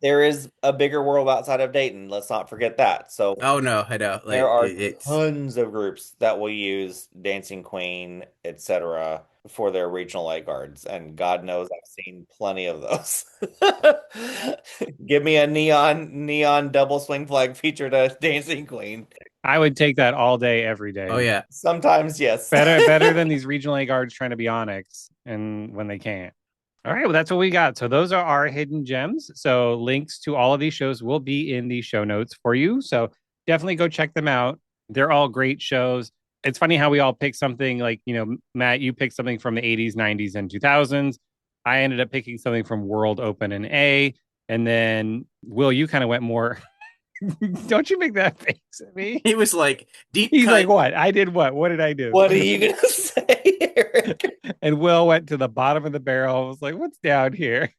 there is a bigger world outside of Dayton. Let's not forget that. So Oh no, I know. there Like are it's tons of groups that will use Dancing Queen, etc., for their regional light guards, and God knows I've seen plenty of those. Give me a neon double swing flag featured a Dancing Queen. I would take that all day, every oh day. yeah. Sometimes, yes. Better than these regional A guards trying to be Onyx and when they can't. All right, well, that's what we got. So those are our hidden gems. So links to all of these shows will be in the show notes for you. So definitely go check them out. They're all great shows. It's funny how we all pick something like, Matt, you picked something from the 80s, 90s, and 2000s. I ended up picking something from World Open and A. And then, Will, you kind of went more. Don't you make that face at me? He was like deep He's like, cut. what? I did what? What did I do? What are you gonna say, Eric? And Will went to the bottom of the barrel. I was like, what's down here?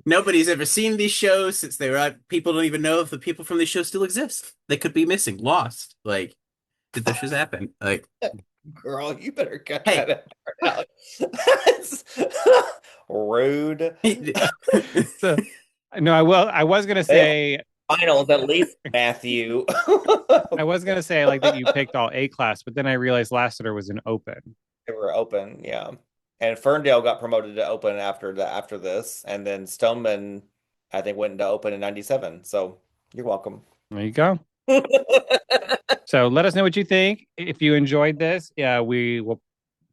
Nobody's ever seen these shows since they were out. People don't even know if the people from these shows still exist. They could be missing, lost. Like, did those shows happen? Like, Girl, you better cut hey. that part out. Rude. So no, I was gonna They have say finals, at least, Matthew. I was gonna say I like that you picked all A class, but then I realized Lassiter was an open. They were open, yeah. And Ferndale got promoted to open after this, and then Stoneman, I think, went into open in '97. So you're welcome. There you go. So let us know what you think. If you enjoyed this, yeah, we will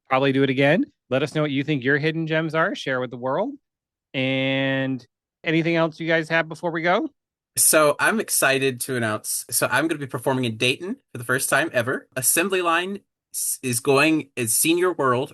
probably do it again. Let us know what you think your hidden gems are. Share with the world. And anything else you guys have before we go? So I'm excited to announce. So I'm going to be performing in Dayton for the first time ever. Assembly Line is going is Senior World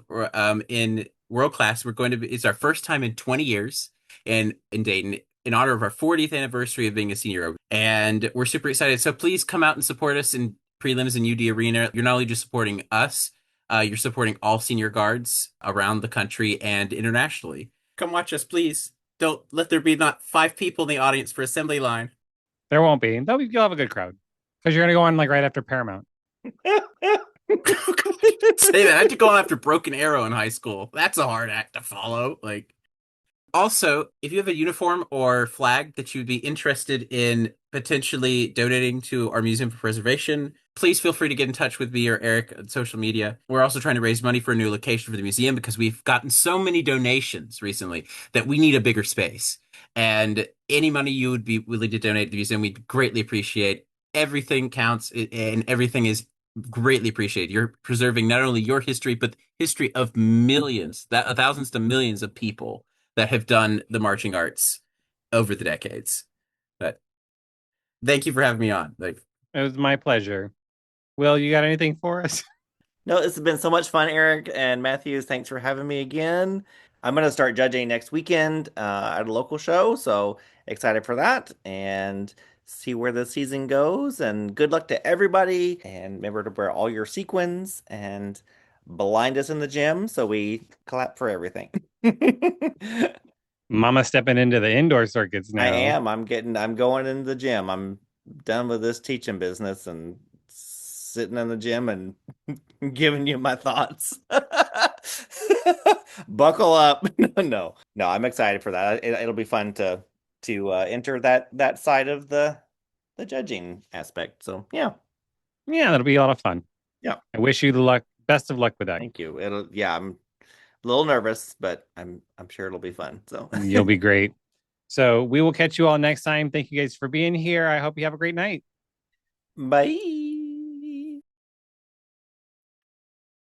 in world class. We're going to be. It's our first time in 20 years in Dayton in honor of our 40th anniversary of being a senior, and we're super excited. So please come out and support us in prelims in UD Arena. You're not only just supporting us, you're supporting all senior guards around the country and internationally. Come watch us, please. Don't let there be not 5 people in the audience for Assembly Line. There won't be. You'll have a good crowd because you're gonna go on like right after Paramount. Say that. I had to go on after Broken Arrow in high school. That's a hard act to follow. Like, also, if you have a uniform or flag that you'd be interested in potentially donating to our Museum for Preservation, please feel free to get in touch with me or Eric on social media. We're also trying to raise money for a new location for the museum because we've gotten so many donations recently that we need a bigger space. And any money you would be willing to donate to the museum, we'd greatly appreciate. Everything counts and everything is greatly appreciated. You're preserving not only your history, but the history of millions, thousands to millions of people that have done the marching arts over the decades. But thank you for having me on. Like, It was my pleasure. Will, you got anything for us? No, this has been so much fun, Eric and Matthews. Thanks for having me again. I'm going to start judging next weekend at a local show, so excited for that and see where the season goes. And good luck to everybody. And remember to wear all your sequins and blind us in the gym so we clap for everything. Mama stepping into the indoor circuits I now. am. I'm going into the gym. I'm done with this teaching business and sitting in the gym and giving you my thoughts. Buckle up. No, I'm excited for that. It'll be fun to enter that side of the judging aspect. So yeah, Yeah, that'll be a lot of fun. yeah. I wish you the best of luck with that. Thank you. I'm a little nervous, but I'm sure it'll be fun. So You'll be great. So we will catch you all next time. Thank you guys for being here. I hope you have a great night. bye.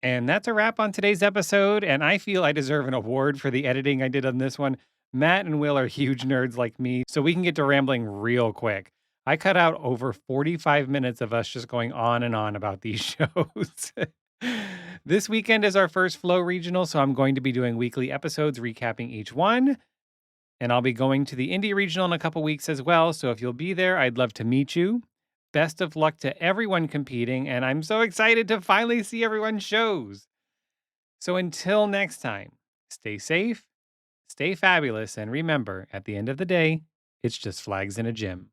And that's a wrap on today's episode. And I feel I deserve an award for the editing I did on this one. Matt and Will are huge nerds like me, so we can get to rambling real quick. I cut out over 45 minutes of us just going on and on about these shows. This weekend is our first Flow Regional, so I'm going to be doing weekly episodes recapping each one. And I'll be going to the Indie Regional in a couple weeks as well. So if you'll be there, I'd love to meet you. Best of luck to everyone competing, and I'm so excited to finally see everyone's shows. So until next time, stay safe, stay fabulous, and remember, at the end of the day, it's just flags in a gym.